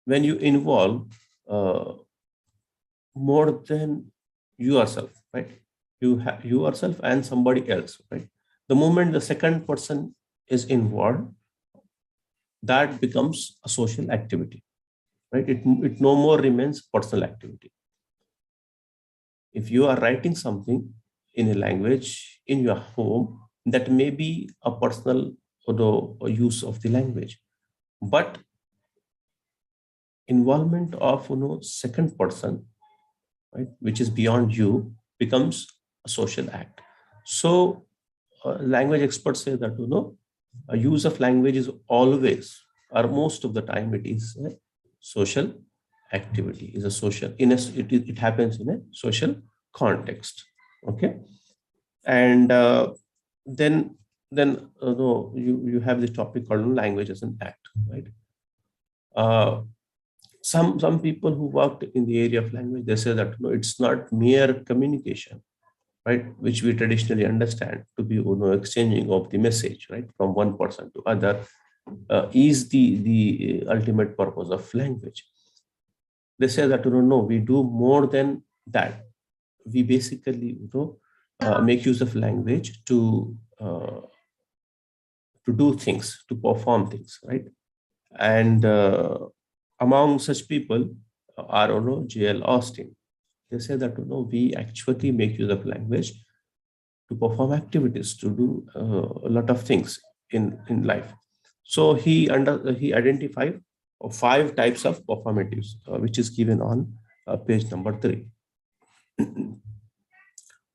when you involve more than yourself, right? You have yourself and somebody else, right? The moment the second person is involved, that becomes a social activity, right? It no more remains personal activity. If you are writing something in a language in your home, that may be a personal use of the language, but involvement of second person, right, which is beyond you, becomes a social act. So language experts say that a use of language is always, or most of the time, it is a social activity, is a social it happens in a social context. Okay. And then no, you have the topic called language as an act, right? uh, some people who worked in the area of language, they say that it's not mere communication, right, which we traditionally understand to be exchanging of the message, right, from one person to other, is the ultimate purpose of language. They say that no, we do more than that. We basically make use of language to do things, to perform things, right? And among such people are J.L. Austin. They say that we actually make use of language to perform activities, to do a lot of things in life. So he identified 5 types of performatives, which is given on page number 3.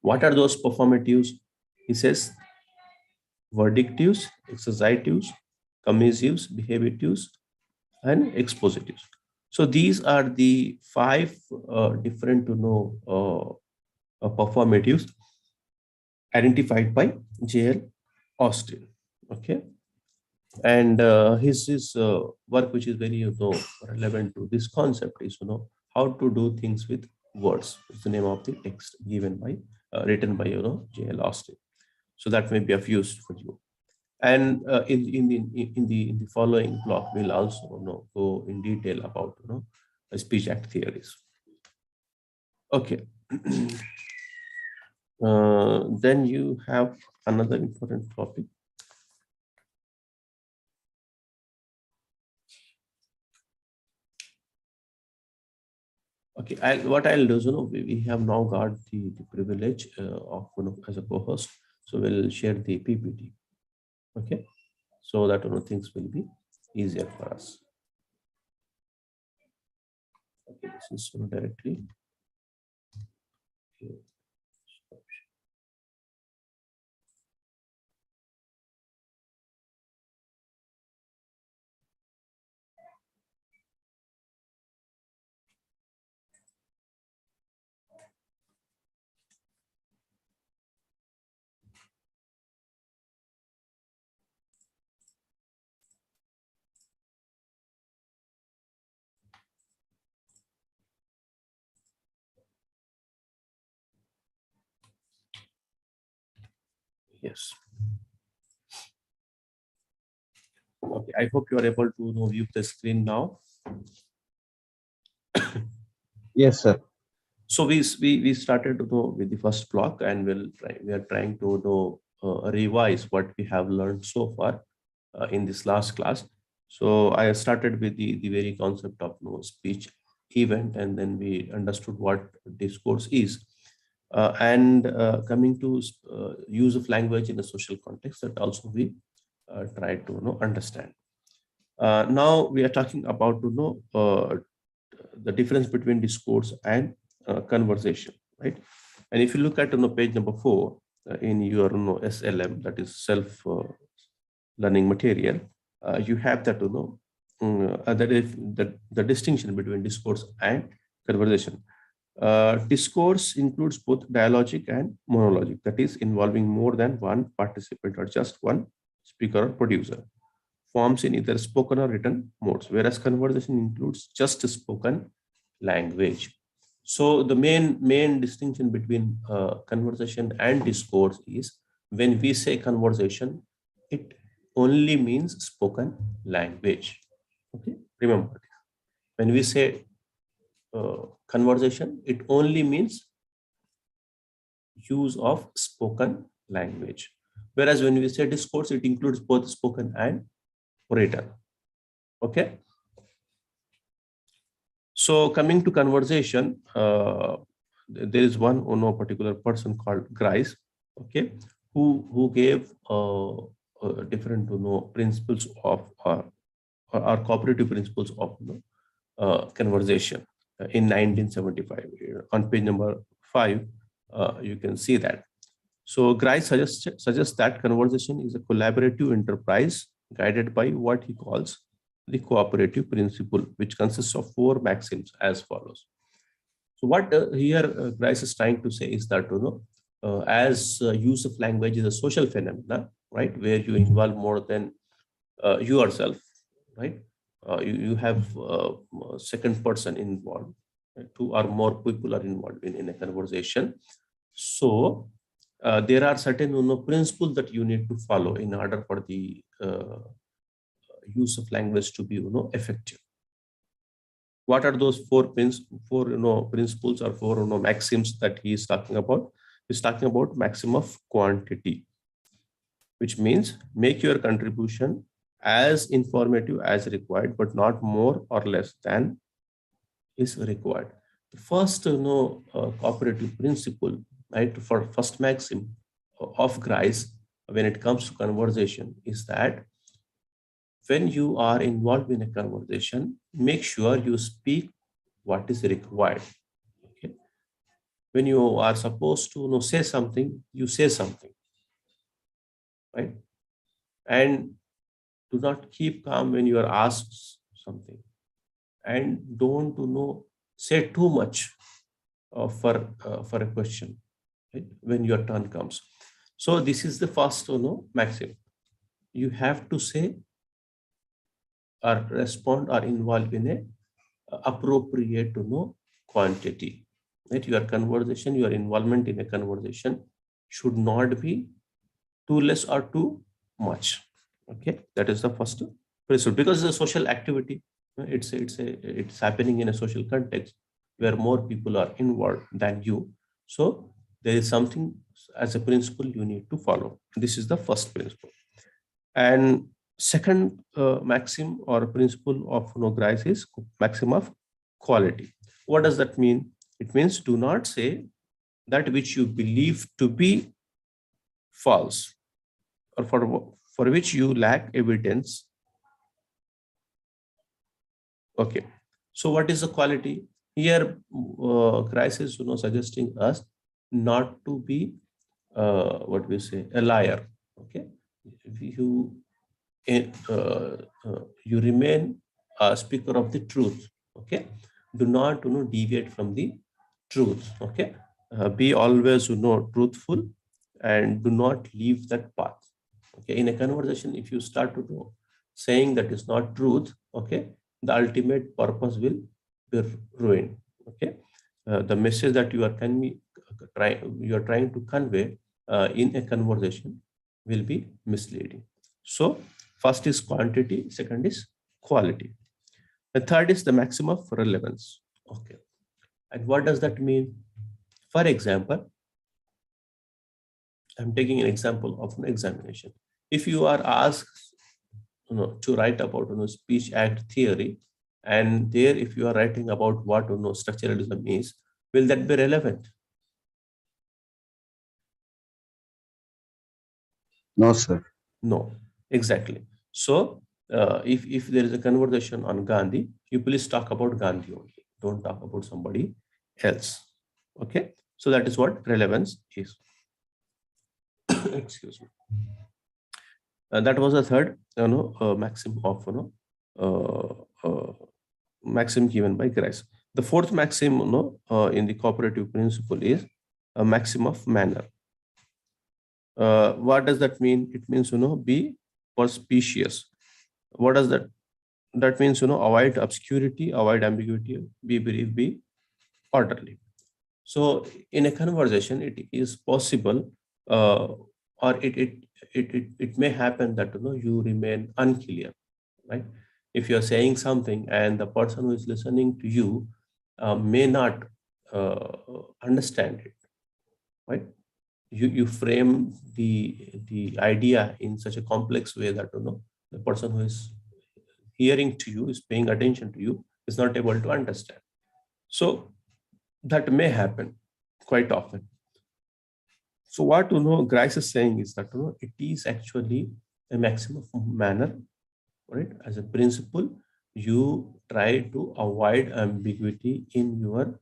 What are those performatives? He says verdictives, exercitives, commissives, behavioratives, and expositives. So these are the 5 different performatives identified by J.L. Austin. Okay. And his work, which is very relevant to this concept, is how to do things with words. It's the name of the text given by written by J.L. Austin. So that may be of use for you. And in the following block, we'll also go in detail about speech act theories. Okay. Then you have another important topic. Okay, what I'll do is, we have now got the privilege of as a co-host, so we'll share the PPT. Okay, so that things will be easier for us. Okay, this is directly. Okay. Yes. Okay, I hope you are able to view the screen now. Yes, sir. So we started with the first block, and we are trying to revise what we have learned so far in this last class. So I started with the very concept of speech event, and then we understood what discourse is. And coming to use of language in a social context, that also we try to understand. Now we are talking about the difference between discourse and conversation, right? And if you look at page number 4 in your SLM, that is self learning material, you have that that is the distinction between discourse and conversation. Discourse includes both dialogic and monologic, that is involving more than one participant or just one speaker or producer. Forms in either spoken or written modes, whereas conversation includes just spoken language. So the main distinction between conversation and discourse is, when we say conversation, it only means spoken language. Okay, remember this. When we say conversation, it only means use of spoken language. Whereas when we say discourse, it includes both spoken and written. Okay. So coming to conversation, there is one particular person called Grice, okay, who gave different principles of or cooperative principles of conversation in 1975. On page number 5, you can see that. So Grice suggests that conversation is a collaborative enterprise guided by what he calls the cooperative principle, which consists of 4 maxims as follows. So what here Grice is trying to say is that as use of language is a social phenomena, right, where you involve more than yourself, right? You have second person involved, right? 2 or more people are involved in a conversation. So there are certain principles that you need to follow in order for the use of language to be effective. What are those 4 principles or 4 maxims that he is talking about? He's talking about maxim of quantity, which means make your contribution as informative as required, but not more or less than is required. The first cooperative principle, right, for first maxim of Grice when it comes to conversation is that when you are involved in a conversation, make sure you speak what is required. Okay. When you are supposed to say something, you say something, right? And do not keep calm when you are asked something, and don't say too much for a question, right, when your turn comes. So this is the first maxim. You have to say or respond or involve in a appropriate quantity, right? Your conversation, your involvement in a conversation should not be too less or too much. Okay, that is the first principle, because it's a social activity. It's happening in a social context where more people are involved than you. So there is something as a principle you need to follow. This is the first principle. And second maxim or principle of Grice is maxim of quality. What does that mean? It means do not say that which you believe to be false or for which you lack evidence. Okay. So what is the quality? Here, Grice is suggesting us not to be what we say a liar. Okay. You you remain a speaker of the truth. Okay. Do not deviate from the truth. Okay. Be always truthful and do not leave that path. Okay. In a conversation, if you start to saying that is not truth, okay, the ultimate purpose will be ruined. Okay. The message that you are trying to convey in a conversation will be misleading. So first is quantity, second is quality. The third is the maximum of relevance. Okay. And what does that mean? For example, I'm taking an example of an examination. If you are asked to write about speech act theory, and there if you are writing about what structuralism is, will that be relevant? No, sir. No, exactly. So if there is a conversation on Gandhi, you please talk about Gandhi only. Don't talk about somebody else. Okay. So that is what relevance is. Excuse me. That was the third maxim of maxim given by Grice. The fourth maxim in the cooperative principle is a maxim of manner. What does that mean? It means be perspicacious. What does that means? Avoid obscurity, avoid ambiguity, be brief, be orderly. So in a conversation, it is possible or it may happen that you remain unclear, right? If you're saying something and the person who is listening to you may not understand it, right? You frame the idea in such a complex way that the person who is hearing to you, is paying attention to you, is not able to understand. So that may happen quite often. So what Grice is saying is that it is actually a maximum manner, right? As a principle, you try to avoid ambiguity in your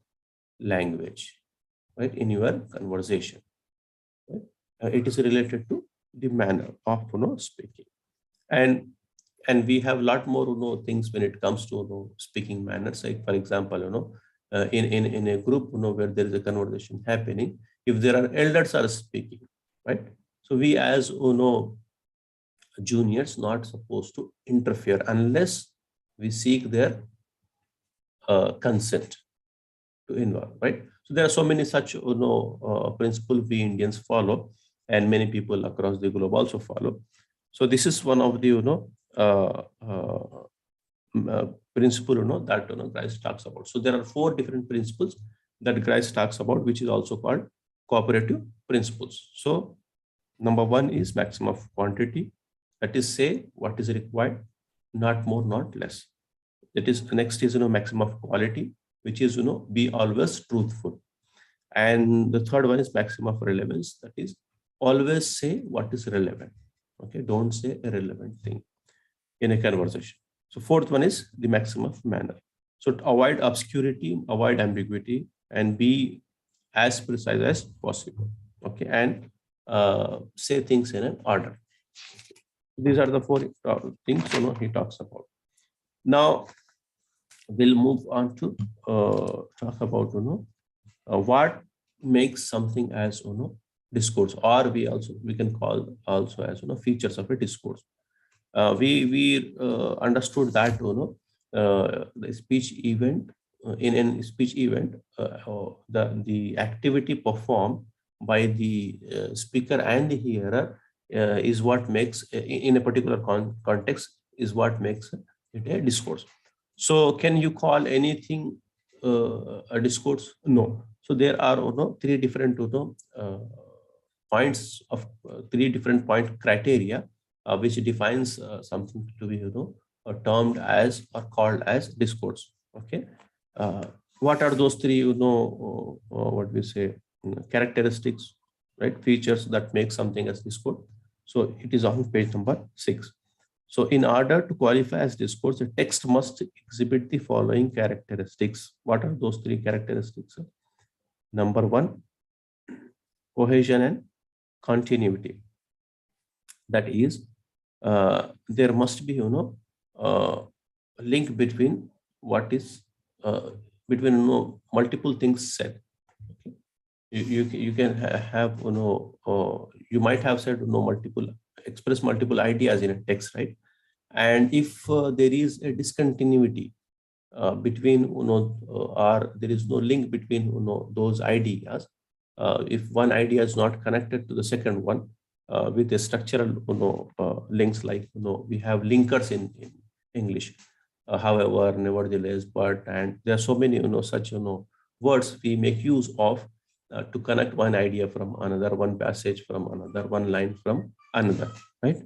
language, right? In your conversation, right? It is related to the manner of speaking, and we have a lot more things when it comes to speaking manners. Like for example, in a group where there is a conversation happening, if there are elders are speaking, right? So we as juniors not supposed to interfere unless we seek their consent to involve, right? So there are so many such principle we Indians follow, and many people across the globe also follow. So this is one of the uh, uh, principle that Grice talks about. So there are 4 different principles that Grice talks about, which is also called cooperative principles. So number 1 is maximum of quantity, that is say what is required, not more, not less. That is, next is maximum of quality, which is be always truthful. And the third one is maximum of relevance, that is always say what is relevant. Okay, don't say irrelevant thing in a conversation. So fourth one is the maximum of manner. So to avoid obscurity, avoid ambiguity, and be as precise as possible. Okay, and say things in an order. These are the 4 things he talks about. Now we'll move on to talk about what makes something as discourse, or we can call also as features of a discourse. We understood that the speech event, in a speech event, the activity performed by the speaker and the hearer is what makes, in a particular context, is what makes it a discourse. So can you call anything a discourse? No. So there are 3 different points of 3 different point criteria which defines something to be termed as or called as discourse. Okay, uh, what are those 3 what we say characteristics, right? Features that make something as discourse. So it is on page number 6. So in order to qualify as discourse, a text must exhibit the following characteristics. What are those 3 characteristics? Number 1, cohesion and continuity. That is, there must be a link between what is between multiple things said. Okay. You can have you might have said multiple, express multiple ideas in a text, right? And if there is a discontinuity between or there is no link between those ideas, if one idea is not connected to the second one with a structural links, like we have linkers in English, however, nevertheless, but, and there are so many such words we make use of to connect one idea from another, one passage from another, one line from another, right?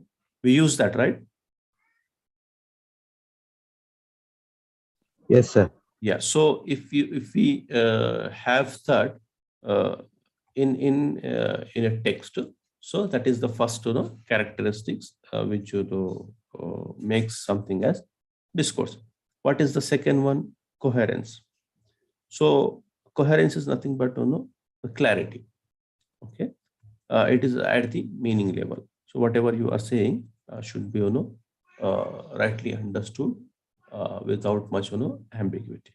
We use that, right? Yes, sir. Yeah. So if we have that uh, in a text, so that is the first characteristics which makes something as discourse. What is the second one? Coherence. So coherence is nothing but the clarity. Okay, it is at the meaning level. So whatever you are saying should be rightly understood without much ambiguity.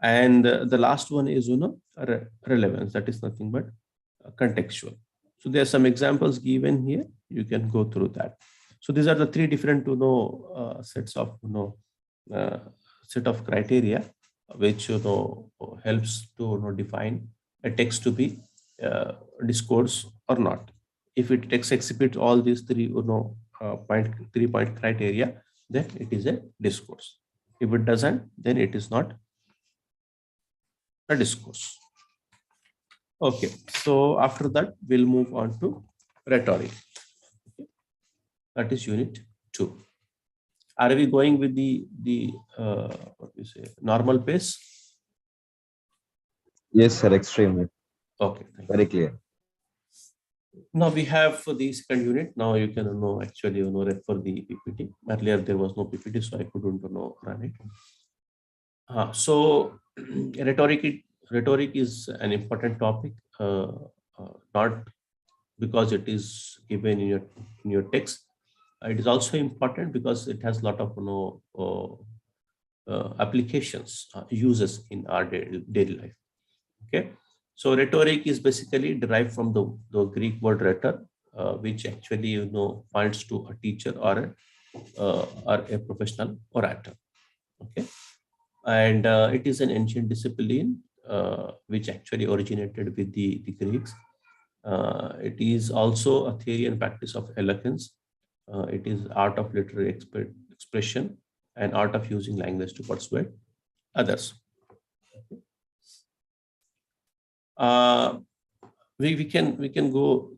And the last one is relevance. That is nothing but contextual. So there are some examples given here. You can go through that. So these are the 3 different sets of set of criteria which helps to define a text to be discourse or not. If it exhibits all these three-point criteria, then it is a discourse. If it doesn't, then it is not a discourse. Okay, so after that, we'll move on to rhetoric. That is unit 2. Are we going with the what we say, normal pace? Yes, sir. Extremely. Okay, thank you. Very clear. Now we have for the second unit. Now you can actually refer the PPT. Earlier there was no PPT, so I couldn't run it. So rhetoric is an important topic, not because it is given in your text. It is also important because it has a lot of applications, uses in our daily life. Okay, so rhetoric is basically derived from the Greek word rhetor, which actually points to a teacher or a professional orator. Okay, and it is an ancient discipline which actually originated with the Greeks. It is also a theory and practice of eloquence. It is art of literary expression and art of using language to persuade others. We can go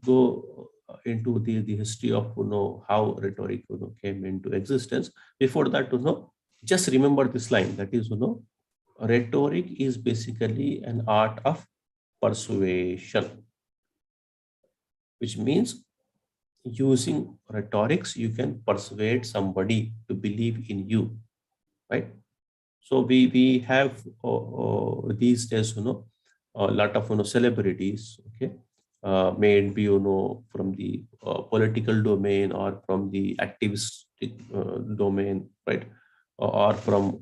into the history of how rhetoric came into existence. Before that, just remember this line, that is rhetoric is basically an art of persuasion, which means using rhetorics you can persuade somebody to believe in you, right? So we have these days a lot of celebrities, okay, may be from the political domain or from the activistic domain, right, or from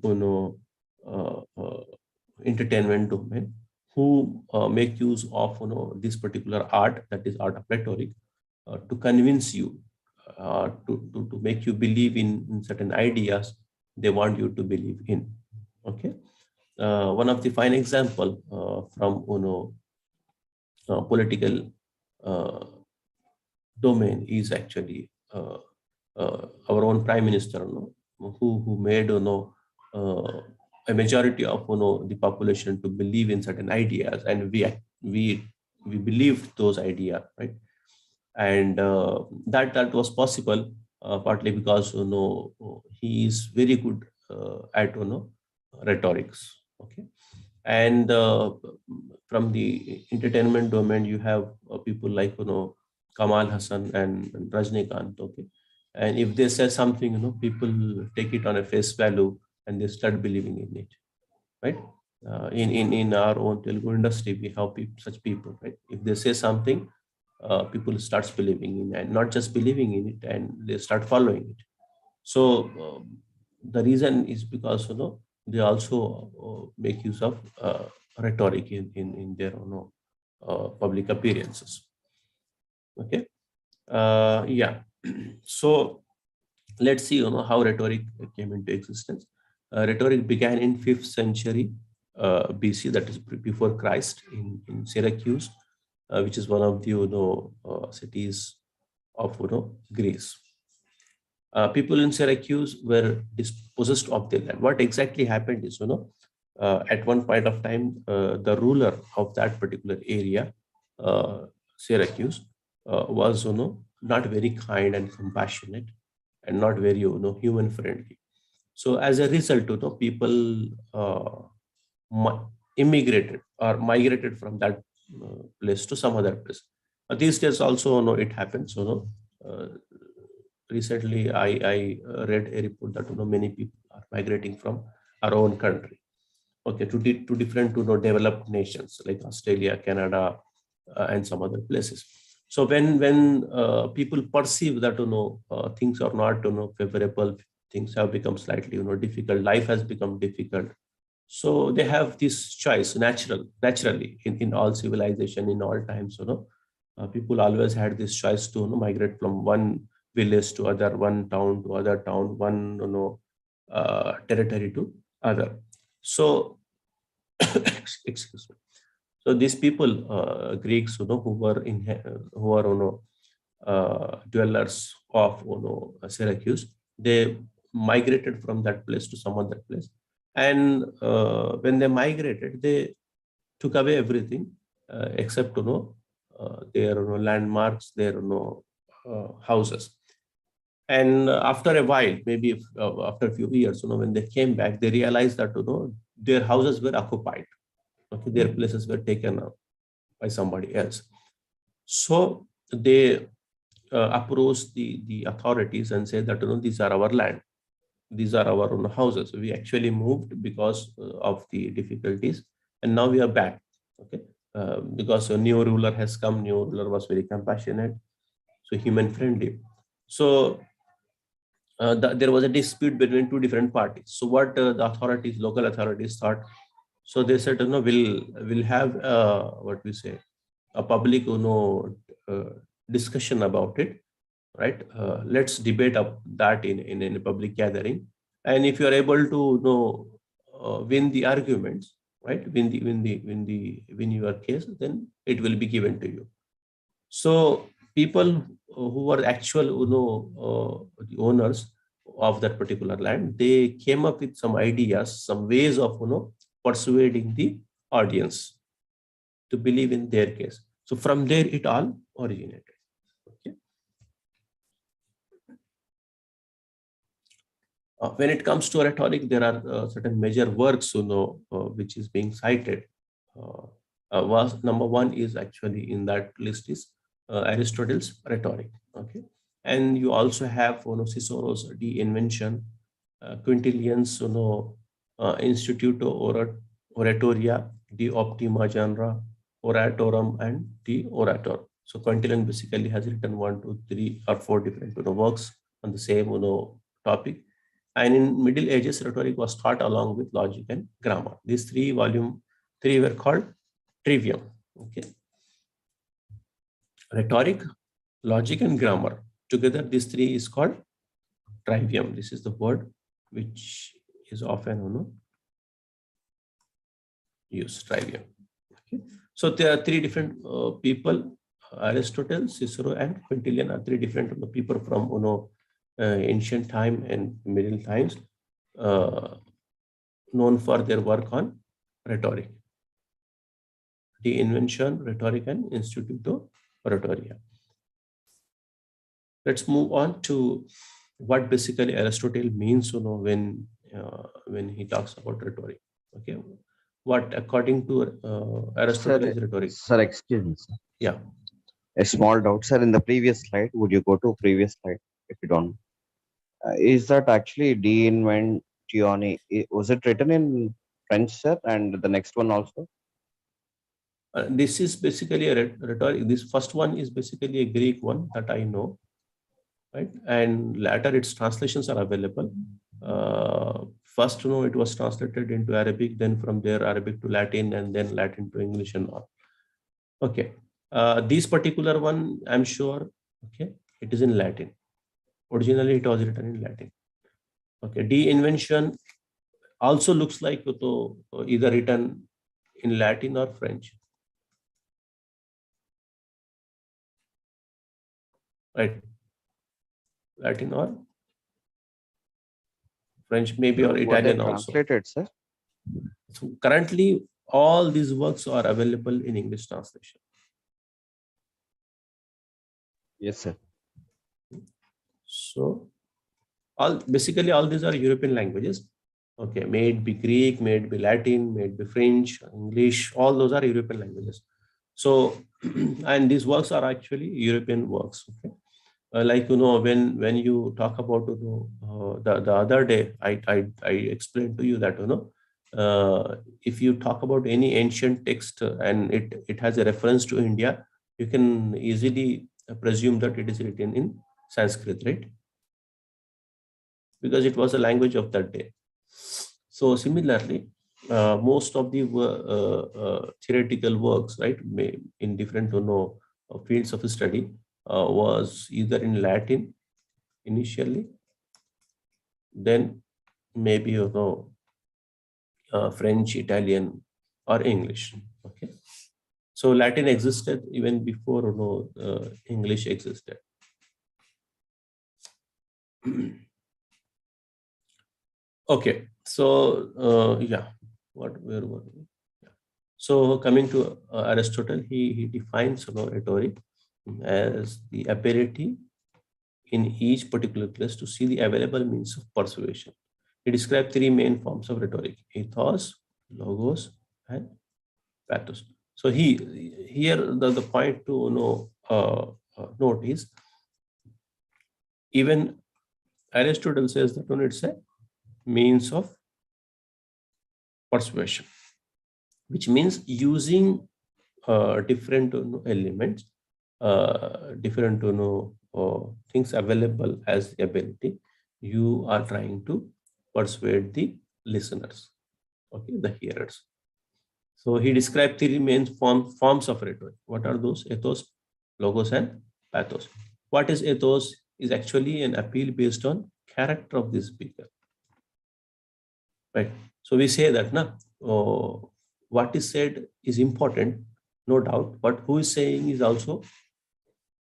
entertainment domain, who make use of this particular art, that is art of rhetoric, to convince you, to make you believe in certain ideas they want you to believe in. Okay, one of the fine example from political uh, domain is actually our own prime minister, who made a majority of the population to believe in certain ideas, and we believed those ideas, right? And that was possible partly because he is very good at rhetorics. Okay, and from the entertainment domain you have people like Kamal Hassan and Rajnikant. Okay, and if they say something, people take it on a face value and they start believing in it, right? In our own Telugu industry, we have such people, right? If they say something, people starts believing in, and not just believing in it, and they start following it. So the reason is because they also make use of rhetoric in their public appearances. Okay, yeah. So let's see how rhetoric came into existence. Rhetoric began in 5th century BC, that is before Christ, in Syracuse, which is one of the cities of Greece. People in Syracuse were dispossessed of their land. What exactly happened is, at one point of time, the ruler of that particular area, Syracuse, was not very kind and compassionate, and not very human friendly. So as a result, people immigrated or migrated from that place to some other place. These days also, it happens. Uh, Recently, I read a report that many people are migrating from our own country, okay, to different developed nations like Australia, Canada, and some other places. So when people perceive that things are not favorable, things have become slightly difficult, life has become difficult, so they have this choice naturally in all civilization, in all times. People always had this choice to migrate from one village to other, one town to other town, one territory to other. So excuse me. So these people, Greeks, who were dwellers of Syracuse. They migrated from that place to some other place, and when they migrated, they took away everything except their landmarks, their houses. And after a while, maybe after a few years, when they came back, they realized that their houses were occupied. Okay, their places were taken up by somebody else. So they approached the authorities and said that these are our land, these are our own houses. We actually moved because of the difficulties, and now we are back. Okay, because a new ruler has come. New ruler was very compassionate, so human friendly. So there was a dispute between two different parties. So what the authorities, local authorities thought, so they said, we'll have what we say, a public discussion about it, right? Let's debate up that in a public gathering, and if you are able to win the arguments, right, win your case, then it will be given to you. So people who were actual the owners of that particular land, they came up with some ideas, some ways of persuading the audience to believe in their case. So from there it all originated. Okay. When it comes to rhetoric, there are certain major works which is being cited. Number one is actually in that list is Aristotle's Rhetoric. Okay, and you also have Cicero's De Invention, Quintilian's Instituto Oratoria, De Optima Genera, Oratorum, and De Orator. So Quintilian basically has written 1, 2, 3, or 4 different works on the same topic. And in Middle Ages, rhetoric was taught along with logic and grammar. These three were called trivium. Okay, rhetoric, logic, and grammar. Together, these three is called trivium. This is the word which is often used, trivium. Okay, so there are three different people: Aristotle, Cicero, and Quintilian are three different people from ancient time and middle times, known for their work on rhetoric. The invention, rhetoric, and Instituto Oratoria. Let's move on to what basically Aristotle means, when he talks about rhetoric. Okay, what according to Aristotle is rhetoric? Sir, excuse me, sir. Yeah. A small doubt, sir. In the previous slide, would you go to previous slide if you don't? Is that actually De Inventione? Was it written in French, sir? And the next one also? This is basically a rhetoric. This first one is basically a Greek one that I know, right? And later its translations are available. First, it was translated into Arabic, then from there Arabic to Latin, and then Latin to English and all. Okay. This particular one, I'm sure, okay, it is in Latin. Originally, it was written in Latin. Okay. De Invention also looks like either written in Latin or French. Right. Latin or French, maybe, or Italian also. Translated, sir. So currently, all these works are available in English translation. Yes, sir. So basically all these are European languages. Okay, may it be Greek, may it be Latin, may it be French, English, all those are European languages. So, and these works are actually European works. Okay, like when you talk about the other day, I explained to you that if you talk about any ancient text and it has a reference to India, you can easily presume that it is written in Sanskrit, right? Because it was the language of that day. So similarly, most of the theoretical works, right, in different fields of study, was either in Latin initially, then maybe French, Italian, or English. Okay, so Latin existed even before English existed. Okay, so yeah, where were we? Yeah. So coming to Aristotle, he defines rhetoric as the ability in each particular place to see the available means of persuasion. He described three main forms of rhetoric: ethos, logos, and pathos. So here the point to note is, even Aristotle says that it's a means of persuasion, which means using different elements, different things available as the ability. You are trying to persuade the listeners, okay, the hearers. So he described three main forms of rhetoric. What are those? Ethos, logos, and pathos. What is ethos? Is actually an appeal based on character of the speaker, right? So we say that what is said is important, no doubt, but who is saying is also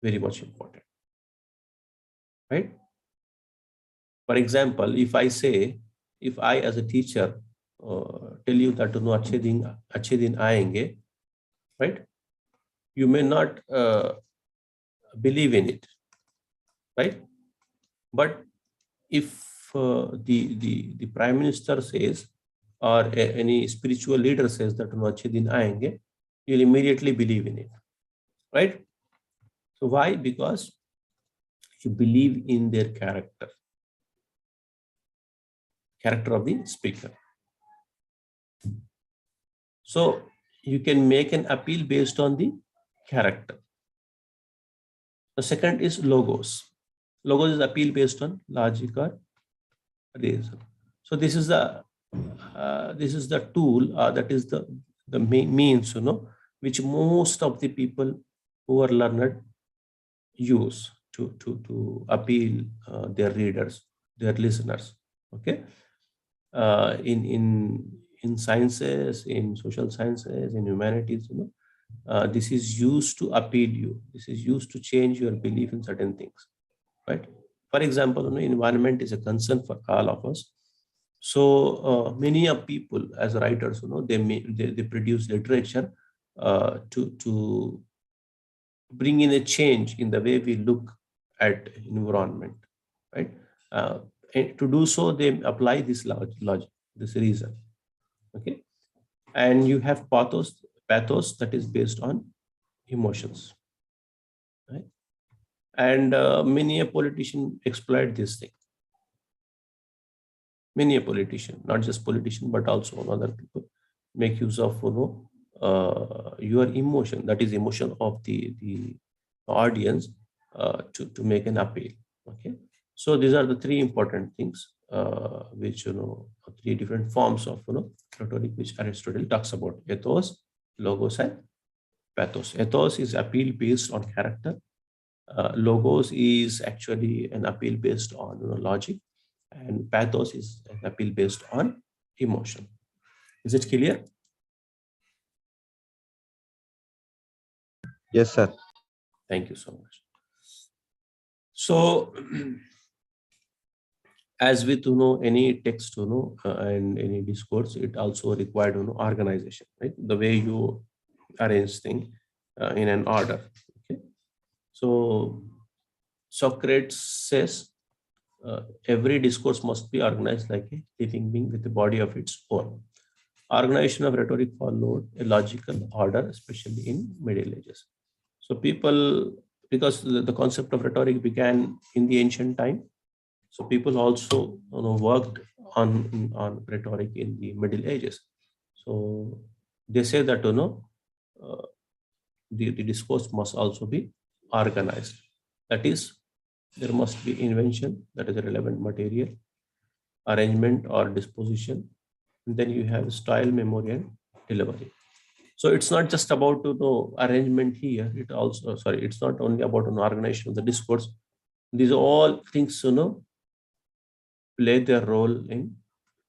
very much important, right? For example, if I as a teacher tell you that अच्छे दिन आएंगे, right? You may not believe in it, right? But if the prime minister says, or any spiritual leader says that अच्छे दिन आएंगे, you'll immediately believe in it, right? So why? Because you believe in their character of the speaker. So you can make an appeal based on the character. The second is logos. Logos is appeal based on logic or reason. So this is the tool, that is the means which most of the people who are learned use to appeal their readers, their listeners. Okay, in sciences, in social sciences, in humanities, this is used to appeal you. This is used to change your belief in certain things, right? For example, environment is a concern for all of us. So many of people as writers, they produce literature to bring in a change in the way we look at environment, right? And to do so, they apply this logic, this reason. Okay, and you have pathos that is based on emotions, right? And many a politician exploit this thing. Many a politician, not just politician, but also other people make use of your emotion, that is emotion of the audience, to make an appeal. Okay, so these are the three important things, which three different forms of rhetoric which Aristotle talks about: ethos, logos, and pathos. Ethos is appeal based on character. Logos is actually an appeal based on logic, and pathos is an appeal based on emotion. Is it clear? Yes, sir. Thank you so much. So, as with any text, and any discourse, it also required organization, right? The way you arrange things in an order. Okay, so Socrates says every discourse must be organized like a living being with a body of its own. Organization of rhetoric followed a logical order, especially in Middle Ages. So people, because the concept of rhetoric began in the ancient time, so people also worked on rhetoric in the Middle Ages. So they say that the discourse must also be organized. That is, there must be invention, that is a relevant material, arrangement or disposition, and then you have style, memory, and delivery. So it's not just about arrangement here. It also, sorry, it's not only about an organization of the discourse. These are all things play their role in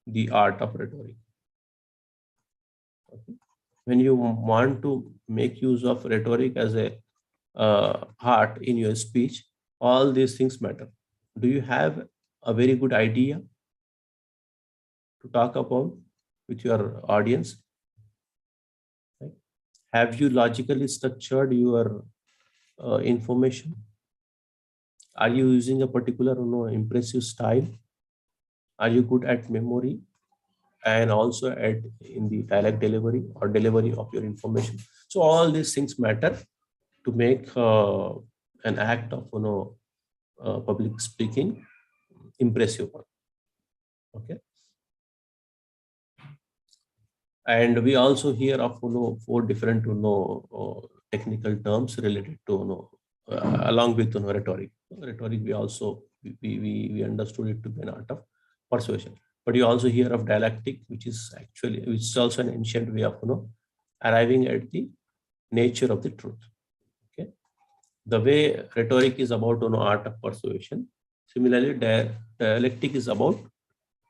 the art of rhetoric. Okay. When you want to make use of rhetoric as a art in your speech, all these things matter. Do you have a very good idea to talk about with your audience? Right? Have you logically structured your information? Are you using a particular impressive style? Are you good at memory and also at in the dialect delivery or delivery of your information? So all these things matter to make an act of public speaking impressive one. Okay. And we also hear of four different technical terms related to along with rhetoric. Rhetoric we also we understood it to be an art of persuasion. But you also hear of dialectic, which is also an ancient way of arriving at the nature of the truth. Okay, the way rhetoric is about art of persuasion. Similarly, dialectic is about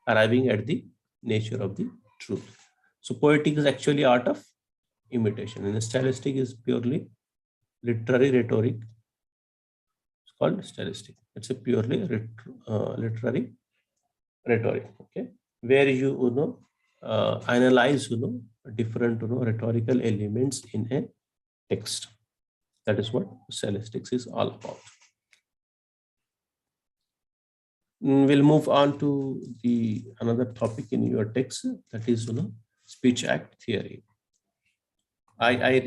arriving at the nature of the truth. So poetic is actually art of imitation, and stylistic is purely literary rhetoric. It's called stylistic. It's a purely literary rhetoric. Okay, where you analyze different rhetorical elements in a text. That is what stylistics is all about. We'll move on to the another topic in your text, that is speech act theory. I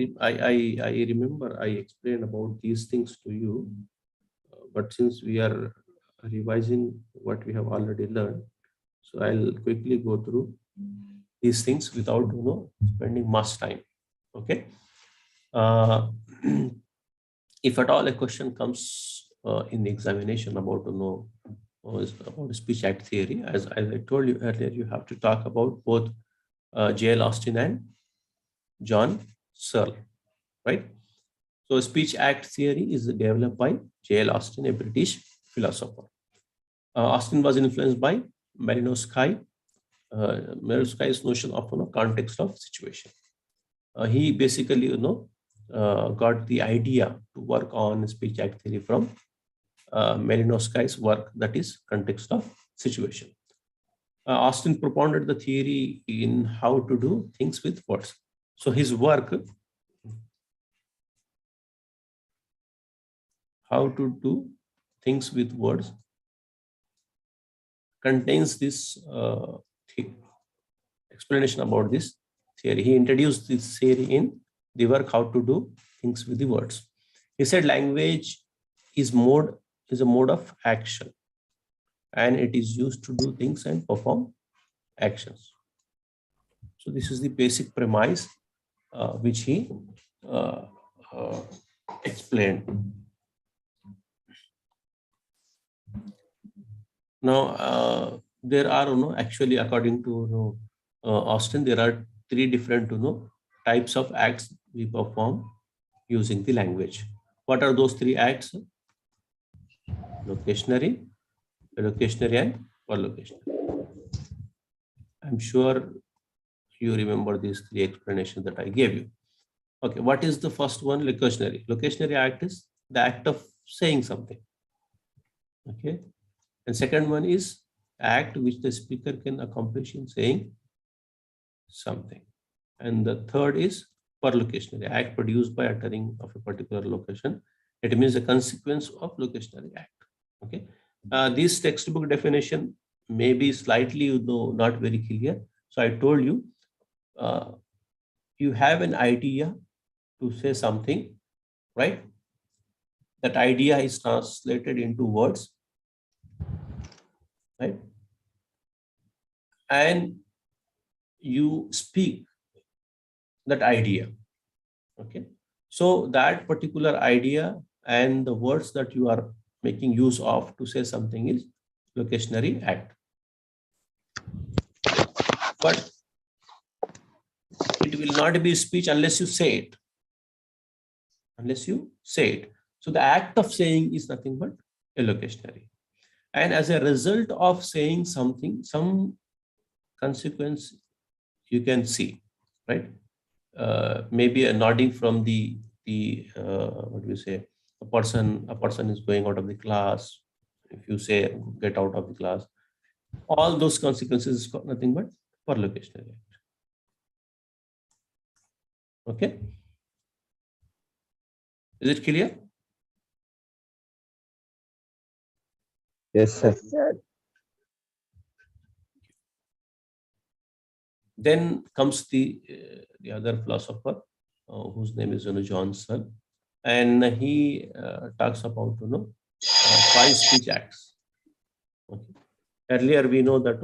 remember I explained about these things to you, but since we are revising what we have already learned, so I'll quickly go through these things without spending much time. Okay. Uh, if at all a question comes in the examination about about speech act theory, as I told you earlier, you have to talk about both J.L. Austin and John Searle, right? So speech act theory is developed by J.L. Austin, a British philosopher. Austin was influenced by Malinowski's notion of context of situation. He basically got the idea to work on speech act theory from Malinowski's work, that is context of situation. Austin propounded the theory in how to do things with words. So his work, how to do things with words, contains this explanation about this theory. He introduced this theory in the work How to Do Things with the Words. He said language is a mode of action, and it is used to do things and perform actions. So this is the basic premise which he explained. Now, there are, actually, according to Austin, there are three different types of acts we perform using the language. What are those three acts? Locationary, allocationary, and perlocationary. I'm sure you remember these three explanations that I gave you. Okay, what is the first one? Locationary. Locationary act is the act of saying something. Okay, and second one is act which the speaker can accomplish in saying something. And the third is perlocationary act produced by uttering of a particular location. It means a consequence of locationary act. Okay, this textbook definition may be slightly not very clear. So I told you, you have an idea to say something, right? That idea is translated into words, right? And you speak that idea. Okay, so that particular idea and the words that you are making use of to say something is locationary act. But it will not be speech unless you say it. Unless you say it. So the act of saying is nothing but allocationary. And as a result of saying something, some consequence you can see, right? Maybe a nodding from the what do you say? A person is going out of the class, if you say get out of the class, all those consequences is nothing but perlocutionary act. Okay, is it clear? Yes, sir. Then comes the other philosopher whose name is John Searle, and he talks about 5 speech acts. Okay. Earlier we know that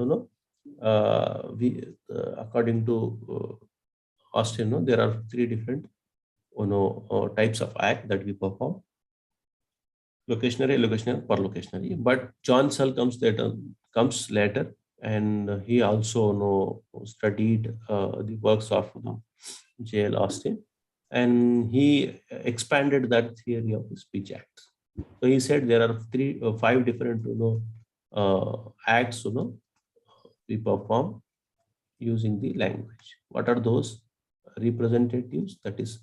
we according to Austin, there are 3 different types of act that we perform: locutionary, allocutionary, perlocutionary. But John Searle comes later, and he also studied the works of J.L. Austin, and he expanded that theory of the speech acts. So he said there are 5 different acts we perform using the language. What are those? Representatives, that is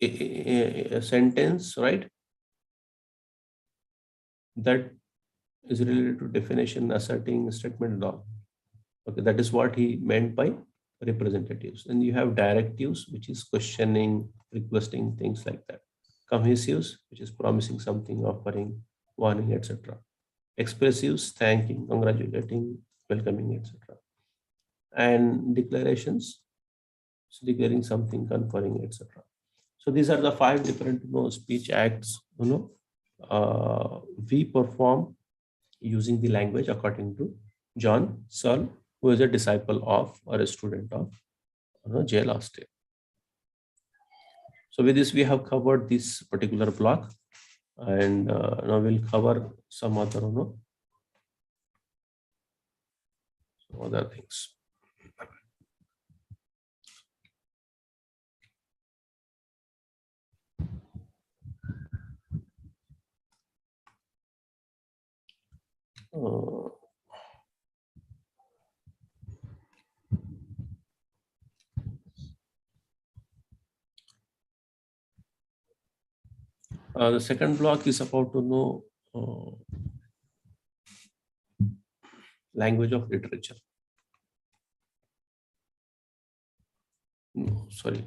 a sentence, right? That is related to definition, asserting, statement, and all. Okay, that is what he meant by representatives. And you have directives, which is questioning, requesting, things like that. Cohesives, which is promising something, offering, warning, etc. Expressives, thanking, congratulating, welcoming, etc. And declarations, declaring something, conferring, etc. So these are the 5 different speech acts we perform using the language according to John Searle, who is a disciple of or a student of J.L. Austin. So with this, we have covered this particular block, and now we'll cover some other some other things. The second block is about language of literature. No, sorry.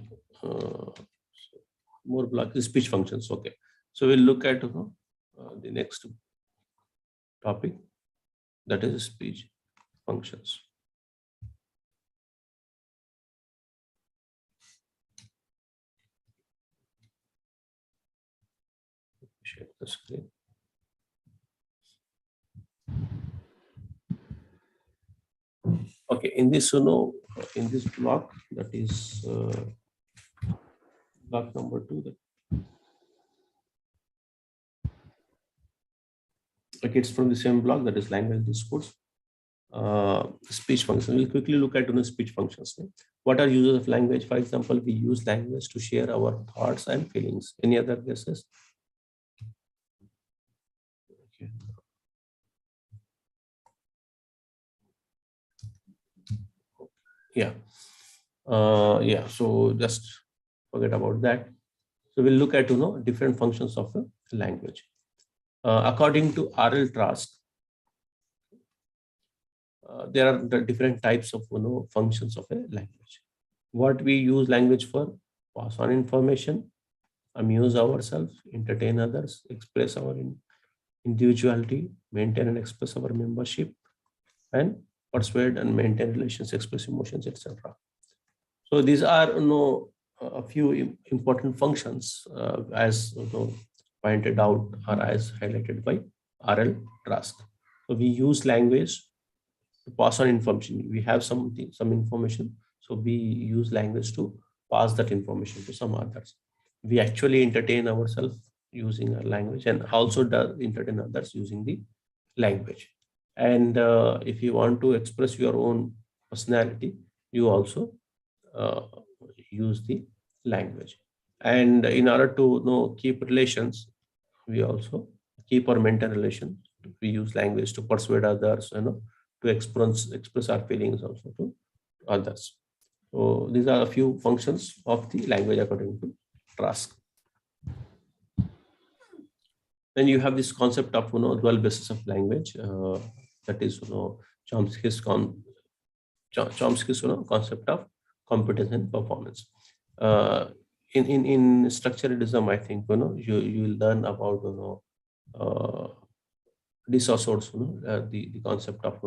More block is speech functions. Okay, so we'll look at the next topic, that is speech functions. Share the screen. Okay, in this in this block, that is block number 2. Okay, it's from the same block, that is language discourse. Speech functions. We'll quickly look at speech functions. What are uses of language? For example, we use language to share our thoughts and feelings. Any other guesses? Okay. Yeah. Yeah. So just forget about that. So we'll look at different functions of a language. According to R.L. Trask, there are the different types of functions of a language. What we use language for: pass on information, amuse ourselves, entertain others, express our individuality, maintain and express our membership, and persuade and maintain relations, express emotions, etc. So these are a few important functions as pointed out or as highlighted by R.L. Trask. So we use language to pass on information. We have some information, so we use language to pass that information to some others. We actually entertain ourselves using our language, and also entertain others using the language. And if you want to express your own personality, you also use the language. And in order to keep relations, we also keep or maintain relations. We use language to persuade others, to express our feelings also to others. So these are a few functions of the language according to Trask. Then you have this concept of dual basis of language, that is Chomsky's concept of competence and performance. Uh, in structuralism, I think you will learn about uh, Dissociates, the concept of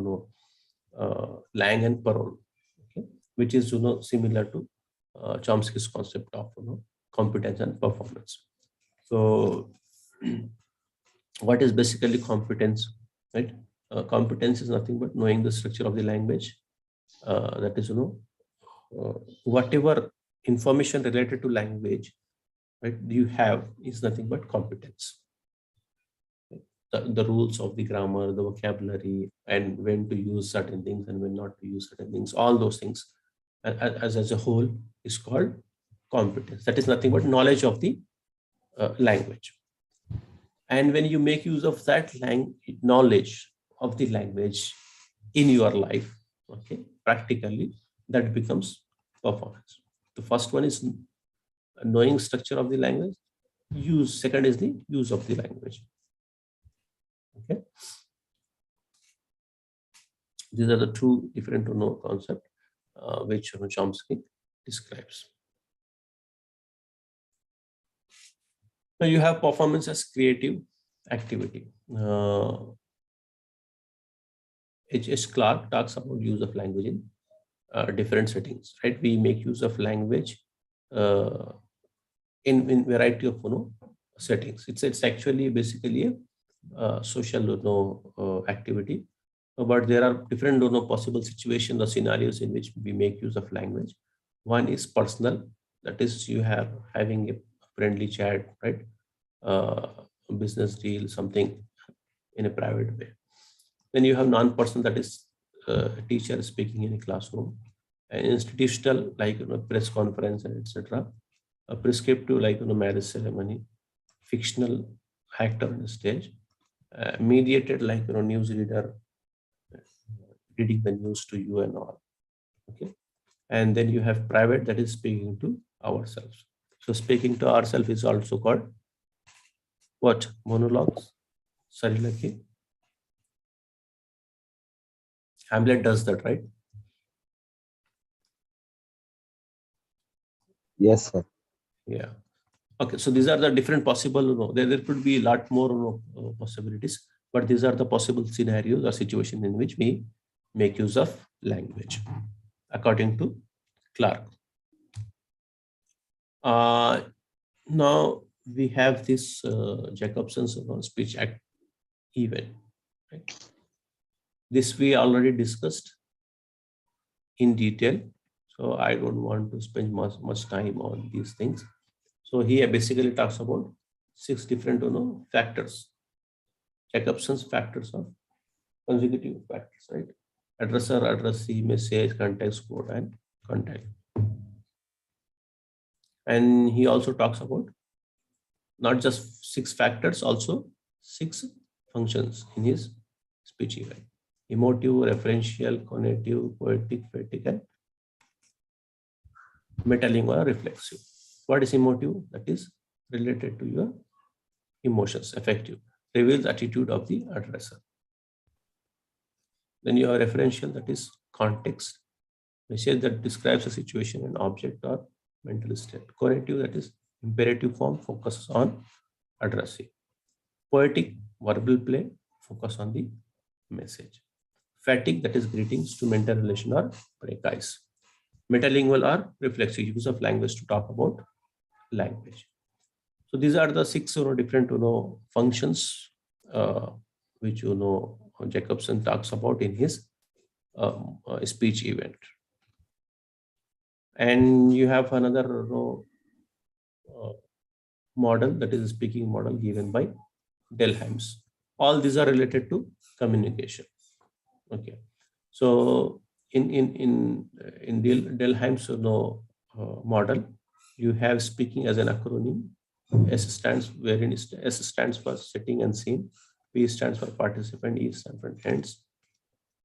Lang and Parole, okay, which is similar to Chomsky's concept of competence and performance. So, what is basically competence, right? Competence is nothing but knowing the structure of the language. That is, whatever information related to language, right, you have is nothing but competence. The rules of the grammar, the vocabulary, and when to use certain things and when not to use certain things, all those things as a whole is called competence. That is nothing but knowledge of the language. And when you make use of that knowledge of the language in your life, okay, practically, that becomes performance. The first one is knowing structure of the language. Second is the use of the language. Okay. These are the two different concepts which Chomsky describes. Now you have performance as creative activity. H.S. Clarke talks about use of language in different settings, right? We make use of language in variety of settings. It's actually basically a social activity, but there are different possible situations or scenarios in which we make use of language. One is personal, that is you have having a friendly chat, right? A business deal, something in a private way. Then you have non-personal, that is a teacher speaking in a classroom. And institutional, like press conference and etc. A prescriptive, like marriage ceremony. Fictional, actor on the stage. Mediated, like newsreader reading the news to you and all. Okay. And then you have private, that is speaking to ourselves. So speaking to ourselves is also called what? Monologues. Sarilaki. Hamlet does that, right? Yes, sir. Yeah. Okay. So these are the different possible. There could be a lot more possibilities, but these are the possible scenarios or situations in which we make use of language, according to Clarke. Now we have this Jacobson's speech act event. Right? This we already discussed in detail, so I don't want to spend much time on these things. So here basically talks about 6 different factors. Jacobson's factors of consecutive factors, right? Addresser, addressee, message, context, code, and contact. And he also talks about not just 6 factors, also 6 functions in his speech event: emotive, referential, cognitive, poetic, poetic, and metalingual or reflexive. What is emotive? That is related to your emotions, affective, reveals attitude of the addresser. Then you have referential, that is context, message that describes a situation, an object, or mental state. Cognitive, that is imperative form, focuses on addressing. Poetic, verbal play, focus on the message. Fatigue, that is greetings to mental relation or break ice. Metalingual or reflexive, use of language to talk about language. So these are the 6 different functions which Jacobson talks about in his speech event. And you have another model, that is a speaking model given by Delheims. All these are related to communication. Okay, so in Delheims model, you have speaking as an acronym. S stands for setting and scene. P stands for participant. E stands for tense.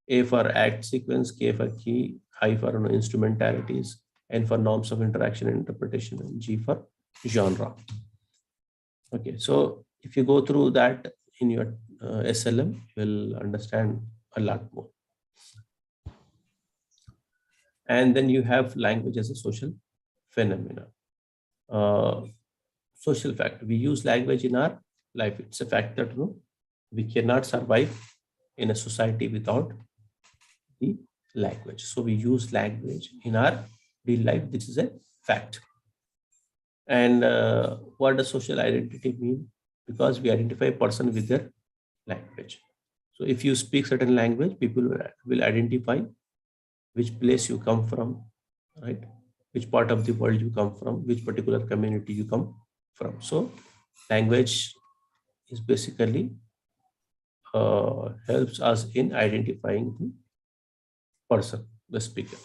A for act sequence. K for key. I for instrumentalities. N for norms of interaction and interpretation. And G for genre. Okay, so If you go through that in your SLM, you'll understand a lot more. And then you have language as a social phenomena. Social fact. We use language in our life. It's a fact that we cannot survive in a society without the language. So we use language in our daily life. This is a fact. And what does social identity mean? Because we identify a person with their language. So if you speak certain language, people will identify which place you come from, right? Which part of the world you come from, which particular community you come from. So language is basically helps us in identifying the person, the speaker.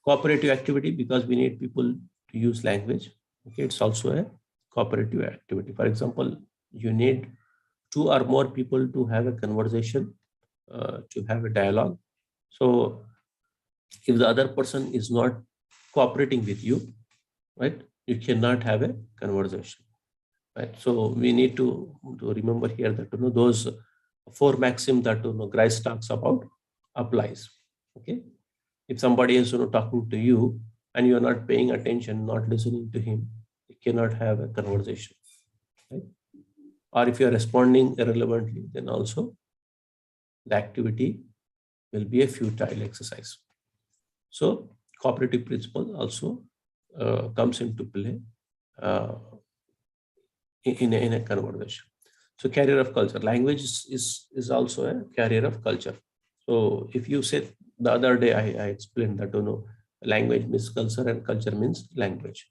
Cooperative activity, because we need people to use language. Okay, it's also a cooperative activity. For example, you need 2 or more people to have a conversation, to have a dialogue. So if the other person is not cooperating with you, right, you cannot have a conversation, right? So we need to remember here that those 4 maxims that Grice talks about applies. Okay, if somebody is talking to you and you are not paying attention, not listening to him, you cannot have a conversation, right? Or if you are responding irrelevantly, then also the activity will be a futile exercise. So cooperative principle also comes into play in a conversation. So carrier of culture. Language is also a carrier of culture. So if you say, the other day I explained that language means culture and culture means language.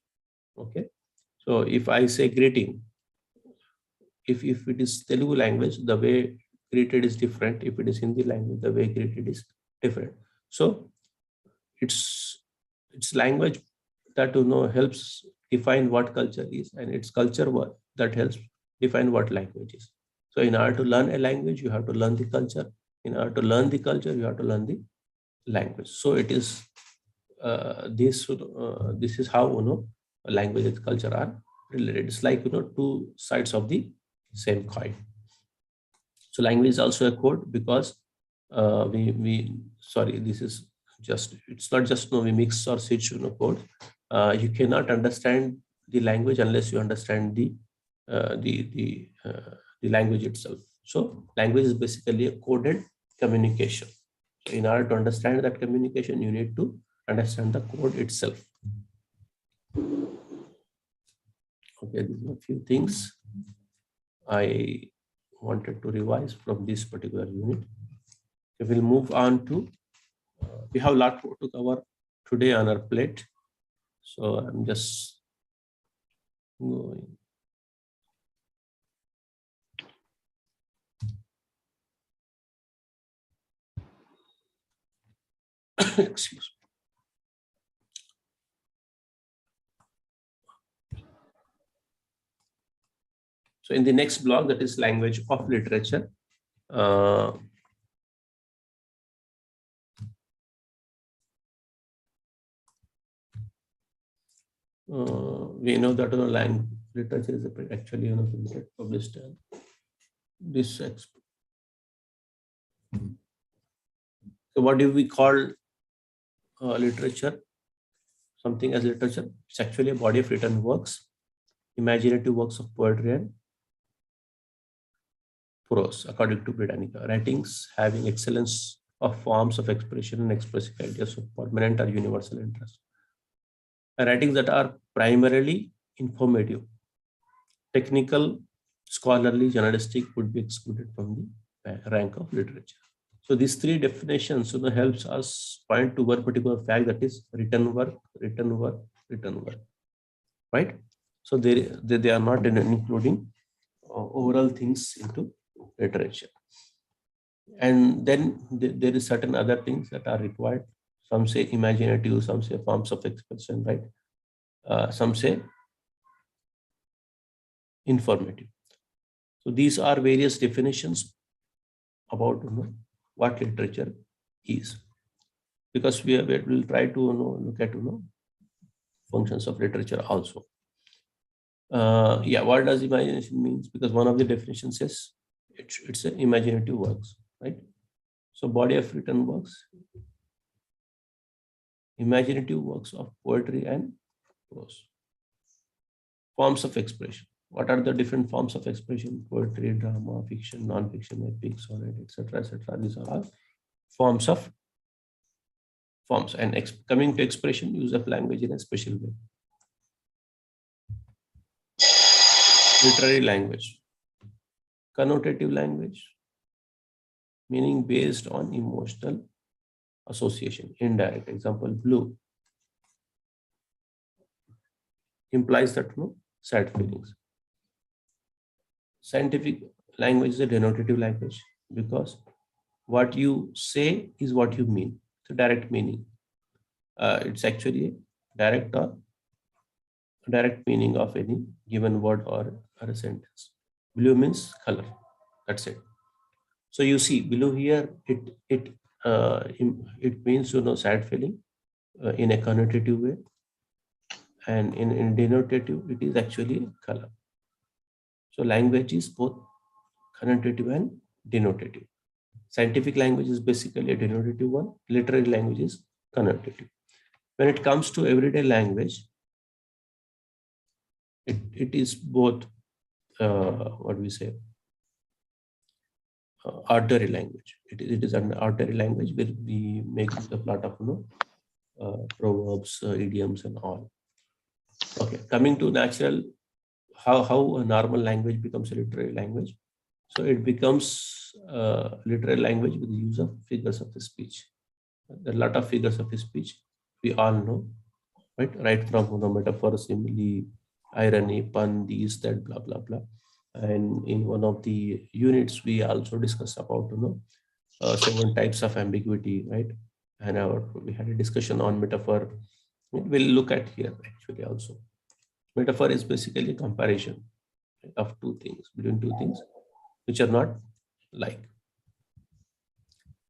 Okay. So if I say greeting, if it is Telugu language, the way greeted is different. If it is Hindi language, the way greeted is different. So it's language that helps define what culture is, and it's culture that helps define what language is. So in order to learn a language, you have to learn the culture. In order to learn the culture, you have to learn the language. So it is this is how language and culture are related. It's like 2 sides of the same coin. So language is also a code, because this is just, it's not just we mix or switch code. You cannot understand the language unless you understand the language itself. So language is basically a coded communication. So in order to understand that communication, you need to understand the code itself. Okay, these are a few things I wanted to revise from this particular unit. We will move on to, we have a lot to cover today on our plate. So I'm just going. Excuse me. So in the next block, that is language of literature. We know that language literature is actually published this. So what do we call literature? Something as literature? It's actually a body of written works, imaginative works of poetry and prose, according to Britannica. Writings having excellence of forms of expression and expressive ideas of permanent or universal interest. Writings that are primarily informative, technical, scholarly, journalistic would be excluded from the rank of literature. So these 3 definitions helps us point to one particular fact, that is written work, written work, written work, right? So they are not including overall things into literature. And then there is certain other things that are required. Some say imaginative, some say forms of expression, right? Some say informative. So these are various definitions about what literature is, because we will try to look at functions of literature also. Yeah, what does imagination means? Because one of the definitions says it's an imaginative works, right? So body of written works, imaginative works of poetry and prose. Forms of expression. What are the different forms of expression? Poetry, drama, fiction, non-fiction, epic, sonnet, etc., etc. These are all forms of forms. And coming to expression, use of language in a special way. Literary language. Connotative language, meaning based on emotional association. Indirect example, blue implies that sad feelings. Scientific language is a denotative language because what you say is what you mean. So direct meaning. It's actually a direct meaning of any given word or a sentence. Blue means color. That's it. So you see below here, it means sad feeling in a connotative way, and in denotative it is actually color. So language is both connotative and denotative. Scientific language is basically a denotative one. Literary language is connotative. When it comes to everyday language, it is both what we say artillery language. It is an artillery language where we make a lot of proverbs, idioms, and all. Okay, coming to natural, how a normal language becomes a literary language. So it becomes literary language with the use of figures of speech. There are a lot of figures of speech we all know, right from metaphor, simile, irony, pun, these, that, blah blah blah. And in one of the units, we also discussed about 7 types of ambiguity, right? And we had a discussion on metaphor. We'll look at here actually also. Metaphor is basically comparison of two things, between two things which are not like.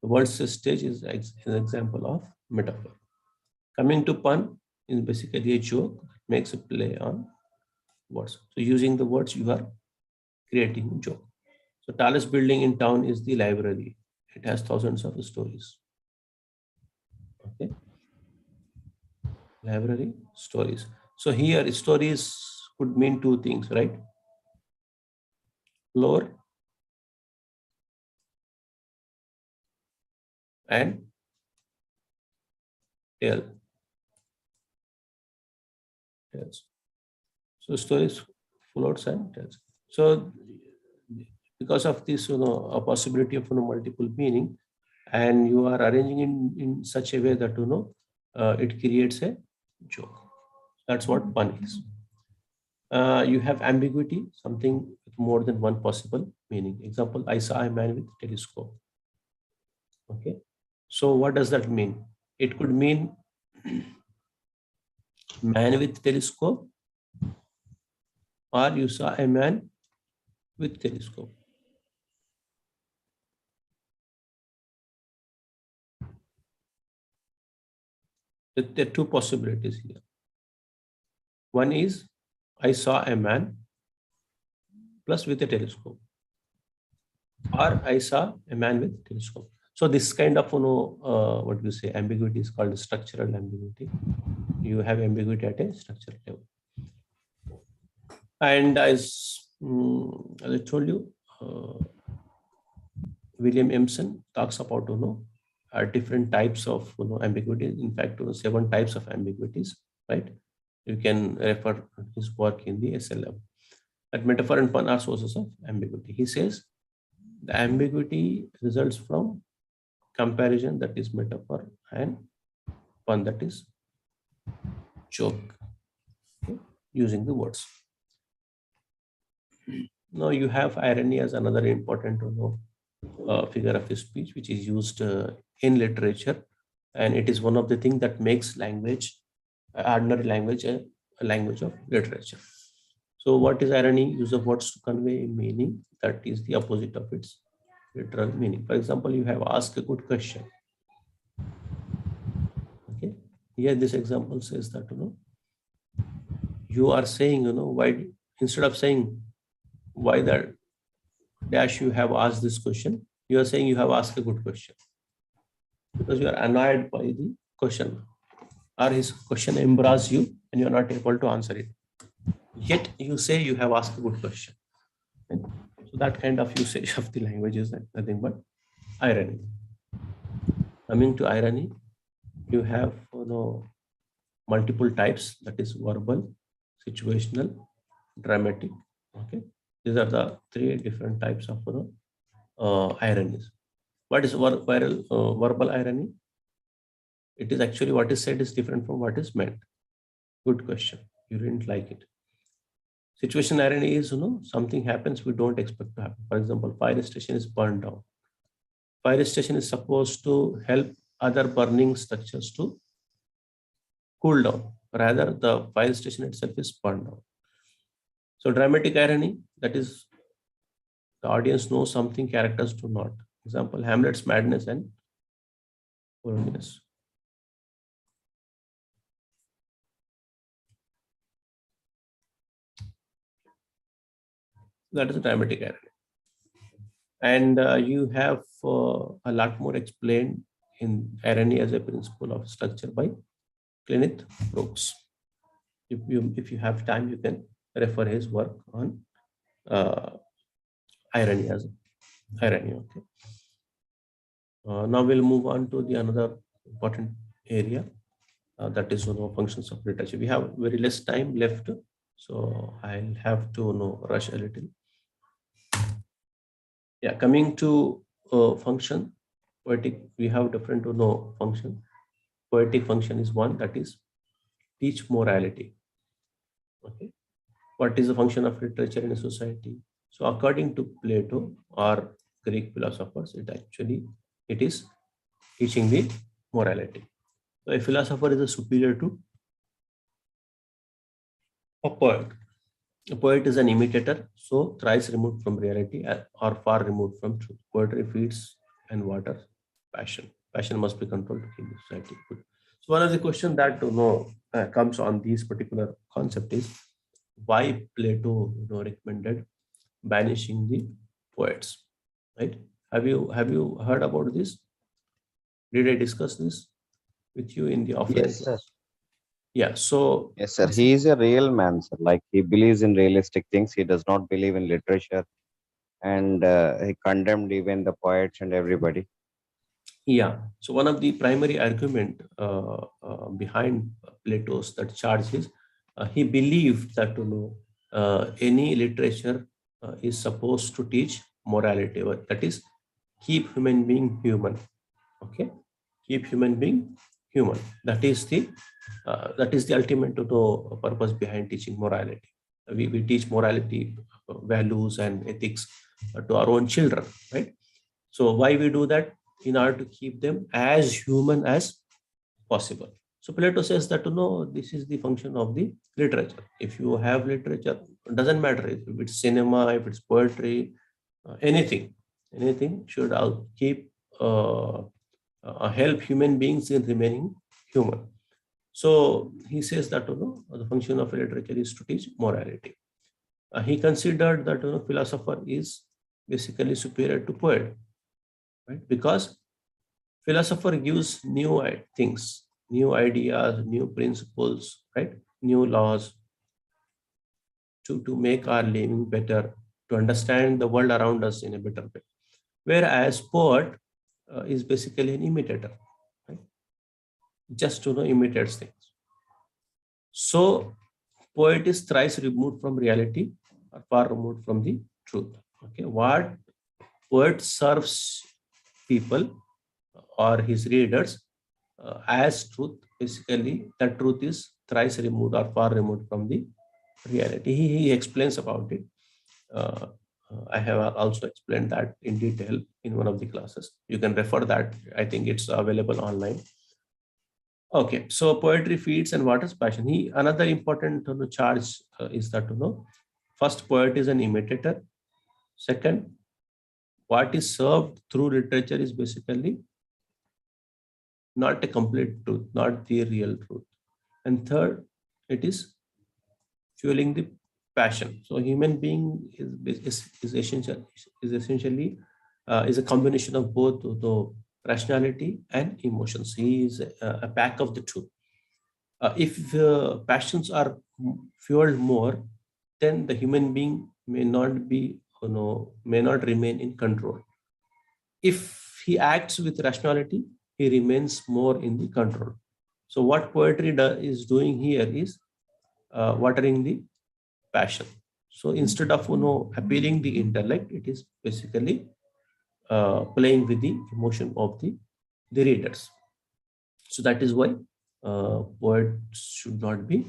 The word stage is an example of metaphor. Coming to pun is basically a joke, makes a play on words. So using the words, you are creating a joke. So tallest building in town is the library. It has thousands of stories. Okay. Library, stories. So here stories could mean two things, right? Lore and tale. Tales. So stories, floats and tales. So because of this, a possibility of multiple meaning, and you are arranging in such a way that it creates a joke. That's what pun is. You have ambiguity, something with more than one possible meaning. Example, I saw a man with telescope. Okay, so what does that mean? It could mean man with telescope, or you saw a man with telescope. There are two possibilities here. One is I saw a man plus with a telescope, or I saw a man with telescope. So this kind of what we say ambiguity is called structural ambiguity. You have ambiguity at a structural level. And as I told you, William Emerson talks about different types of ambiguity. In fact, 7 types of ambiguities. Right? You can refer his work in the SLM. That metaphor and pun are sources of ambiguity. He says the ambiguity results from comparison, that is metaphor, and pun, that is joke, okay, using the words. Now you have irony as another important figure of speech, which is used in literature, and it is one of the things that makes language, ordinary language, a language of literature. So what is irony? Use of words to convey a meaning that is the opposite of its literal meaning. For example, you have asked a good question. Okay. Here this example says that you are saying, why instead of saying why that dash you have asked this question, you are saying you have asked a good question because you are annoyed by the question, or his question embarrasses you and you are not able to answer it. Yet you say you have asked a good question. Right? So that kind of usage of the language is nothing but irony. Coming to irony, you have multiple types, that is verbal, situational, dramatic. Okay, these are the three different types of ironies. What is verbal irony? It is actually what is said is different from what is meant. Good question. You didn't like it. Situation irony is, something happens we don't expect to happen. For example, fire station is burned down. Fire station is supposed to help other burning structures to cool down. Rather, the fire station itself is burned down. So dramatic irony, that is, the audience knows something characters do not. Example, Hamlet's madness and holiness. That is a dramatic irony. And you have a lot more explained in irony as a principle of structure by Kenneth Brooks. If you have time, you can refer his work on irony as irony. Okay. Now we'll move on to the another important area, that is functions of literature. We have very less time left, so I'll have to rush a little. Yeah, coming to function, poetic, we have different function. Poetic function is one, that is teach morality. Okay, what is the function of literature in a society? So according to Plato or Greek philosophers, it is teaching the morality. So a philosopher is a superior to a poet. A poet is an imitator, so thrice removed from reality or far removed from truth. Poetry feeds and waters passion. Passion must be controlled to keep the society good. So one of the questions that comes on this particular concept is why Plato recommended banishing the poets. Right? Have you heard about this? Did I discuss this with you in the offline Yes, sir. class? Yeah. So Yes, sir. He is a real man, sir. Like he believes in realistic things. He does not believe in literature, and he condemned even the poets and everybody. yeah. So one of the primary argument behind Plato's that charge is he believed that any literature is supposed to teach morality. That is, keep human being human. Okay, keep human being human. That is the ultimate purpose behind teaching morality. We teach morality, values, and ethics to our own children, right? So why we do that? In order to keep them as human as possible. So Plato says that this is the function of the literature. If you have literature, it doesn't matter if it's cinema, if it's poetry, anything should keep help human beings in remaining human. So he says that the function of literature is to teach morality. He considered that philosopher is basically superior to poet, right? Because philosopher gives new things, new ideas, new principles, right? New laws to make our living better, to understand the world around us in a better way. Whereas poet is basically an imitator, right? Just imitates things. So poet is thrice removed from reality or far removed from the truth. Okay, what poet serves people or his readers as truth, basically that truth is thrice removed or far removed from the reality. He explains about it. I have also explained that in detail in one of the classes. You can refer that. I think it's available online. Okay, so poetry feeds and waters passion. Another important charge is that first, poet is an imitator. Second, what is served through literature is basically not a complete truth, not the real truth. And third, it is fueling the passion. So human being is essentially is a combination of both the rationality and emotions. He is a pack of the two. If passions are fueled more, then the human being may not be, may not remain in control. If he acts with rationality, he remains more in the control. So what poetry is doing here is watering the passion. So instead of appealing the intellect, it is basically playing with the emotion of the readers. So that is why poets should not be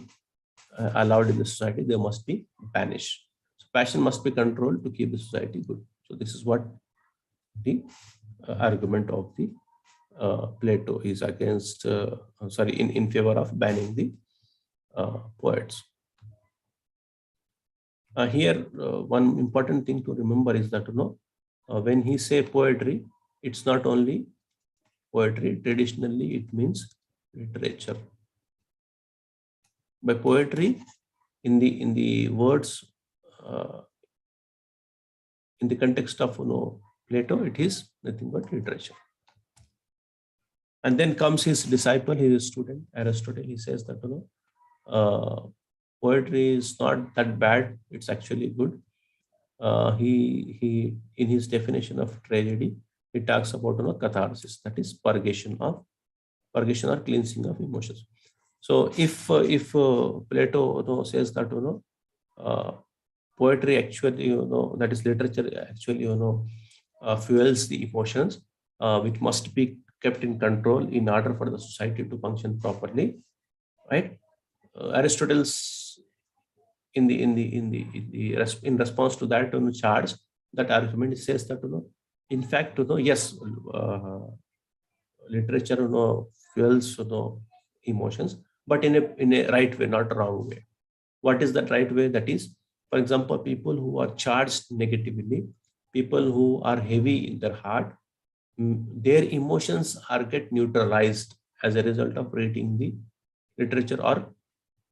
allowed in the society. They must be banished. So passion must be controlled to keep the society good. So this is what the argument of the Plato is against, in favor of banning the poets. Here, one important thing to remember is that when he say poetry, it's not only poetry. Traditionally, it means literature. By poetry, in the words, in the context of Plato, it is nothing but literature. And then comes his disciple, his student Aristotle. He says that poetry is not that bad; it's actually good. He in his definition of tragedy, he talks about catharsis, that is purgation or cleansing of emotions. So if Plato says that poetry actually that is literature actually fuels the emotions, which must be kept in control in order for the society to function properly, right? Aristotle's in response to that charge, that argument, it says that in fact yes, literature fuels emotions, but in a right way, not a wrong way. What is that right way? That is, for example, people who are charged negatively, people who are heavy in their heart, their emotions are get neutralized as a result of reading the literature or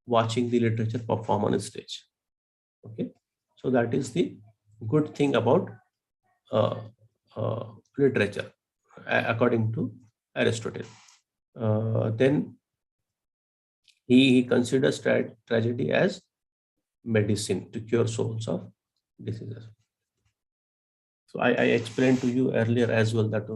watching the literature perform on a stage. Okay, so that is the good thing about uh, literature, according to Aristotle. Then he considers tragedy as medicine to cure souls of diseases. So I explained to you earlier as well that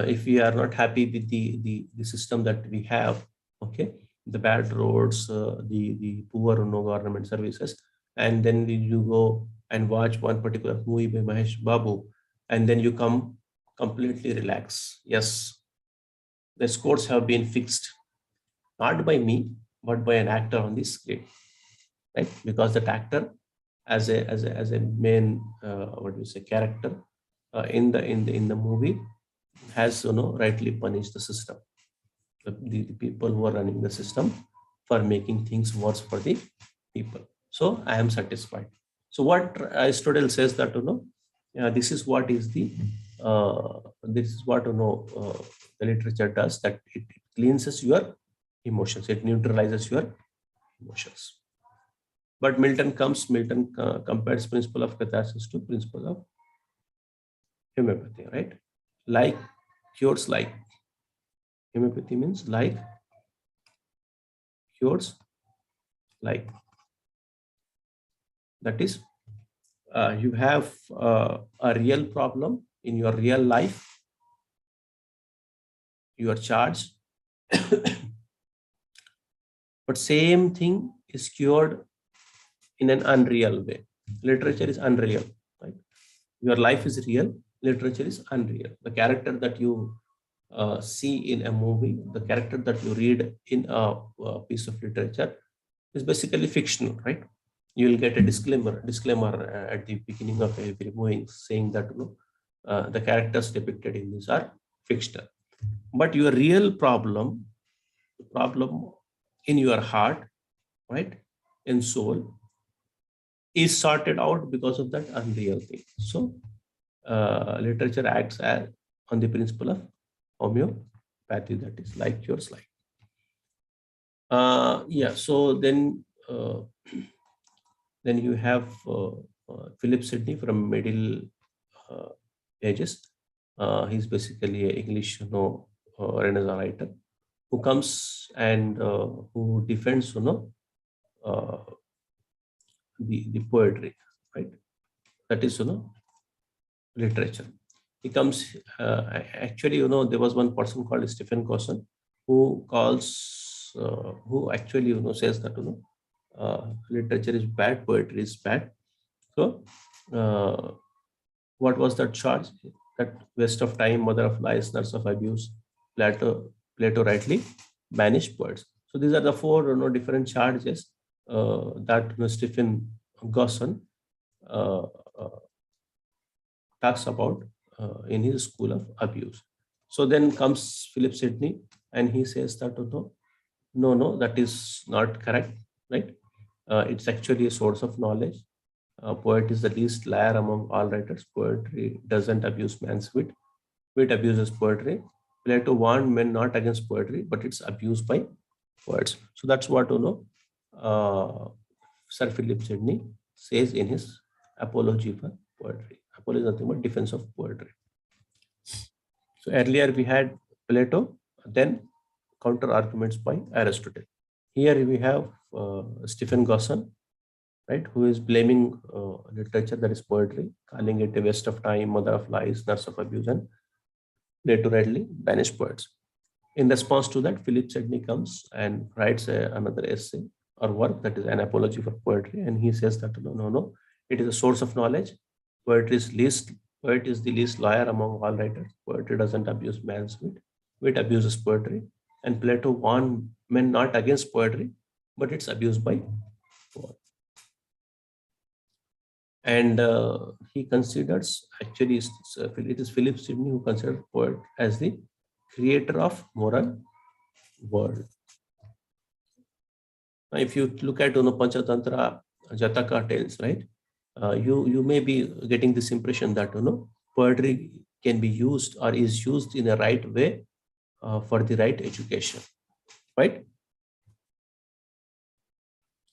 if we are not happy with the system that we have, okay, the bad roads, the poor government services, and then you go and watch one particular movie by Mahesh Babu, and then you come completely relax. Yes, the scores have been fixed, not by me, but by an actor on the screen, right? Because that actor, as a main what do you say, character in the movie, has rightly punished the system, the people who are running the system, for making things worse for the people. So I am satisfied. So what Aristotle says that this is what is this is what the literature does, that it cleanses your emotions, it neutralizes your emotions. But Milton compares principle of catharsis to principle of homeopathy, right? Like cures like. Homeopathy means like, cures like. That is, you have a real problem in your real life, you are charged, but same thing is cured in an unreal way. Literature is unreal, right? Your life is real, literature is unreal. The character that you see in a movie, the character that you read in a piece of literature is basically fictional, right? You will get a disclaimer at the beginning of every movie saying that the characters depicted in this are fictional. But your real problem, the problem in your heart, right, in soul, is sorted out because of that unreal thing. So literature acts as on the principle of homeopathy, that is like cures like. Yeah, so then Then you have Philip Sidney from Middle Ages. He's basically an English, Renaissance writer who comes and who defends, uh, the poetry, right? That is, literature. He comes, actually, there was one person called Stephen Gosson who who actually, says that, literature is bad, poetry is bad. So, what was that charge? That waste of time, mother of lies, nurse of abuse, Plato rightly banished poets. So these are the four, different charges that, Stephen Gosson uh, uh, talks about in his school of abuse. So then comes Philip Sidney, and he says that, no, that is not correct, right? It's actually a source of knowledge. Poet is the least liar among all writers. Poetry doesn't abuse man's wit. Wit abuses poetry. Plato warned men not against poetry, but it's abused by poets. So that's what, Sir Philip Sidney says in his Apology for Poetry. Apology is nothing but defense of poetry. So earlier we had Plato, then counter arguments by Aristotle. Here we have Stephen Gosson, right, who is blaming literature, that is poetry, calling it a waste of time, mother of lies, nurse of abuse, and Plato rightly banished poets. In response to that, Philip Sidney comes and writes another essay or work, that is an apology for poetry, and he says that no, it is a source of knowledge. Poet is the least liar among all writers. Poetry doesn't abuse man's wit. Wit abuses poetry, and Plato warned men not against poetry, but it's abused by poet. And he considers, actually, it is Philip Sidney who considers poet as the creator of moral world. Now, if you look at Panchatantra Jataka tales, right, you may be getting this impression that poetry can be used or is used in the right way for the right education, right?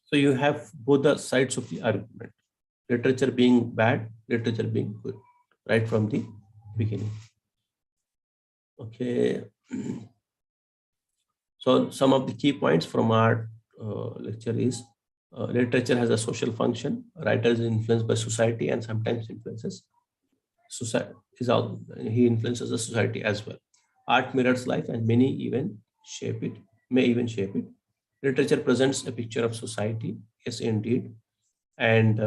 So you have both the sides of the argument: literature being bad, literature being good, right from the beginning. Okay. So some of the key points from our lecture is literature has a social function. Writers are influenced by society and sometimes influences society. He influences the society as well. Art mirrors life and many even shape it, may even shape it. Literature presents a picture of society. Yes, indeed. And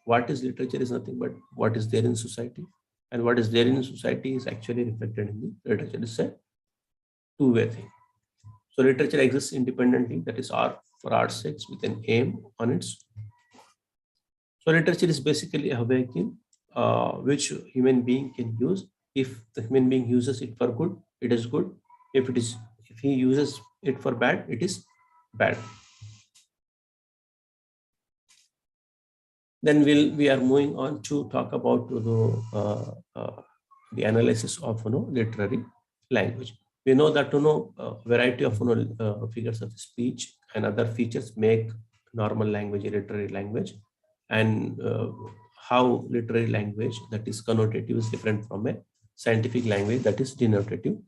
what is literature is nothing but what is there in society. And what is there in society is actually reflected in the literature. It's a two-way thing. So literature exists independently, that is art for art's sake, with an aim on its. So literature is basically a vehicle which human being can use. If the human being uses it for good, it is good. If he uses it for bad, it is bad. Then we are moving on to talk about the analysis of literary language. We know that variety of figures of speech and other features make normal language a literary language, and how literary language that is connotative is different from a scientific language that is denotative.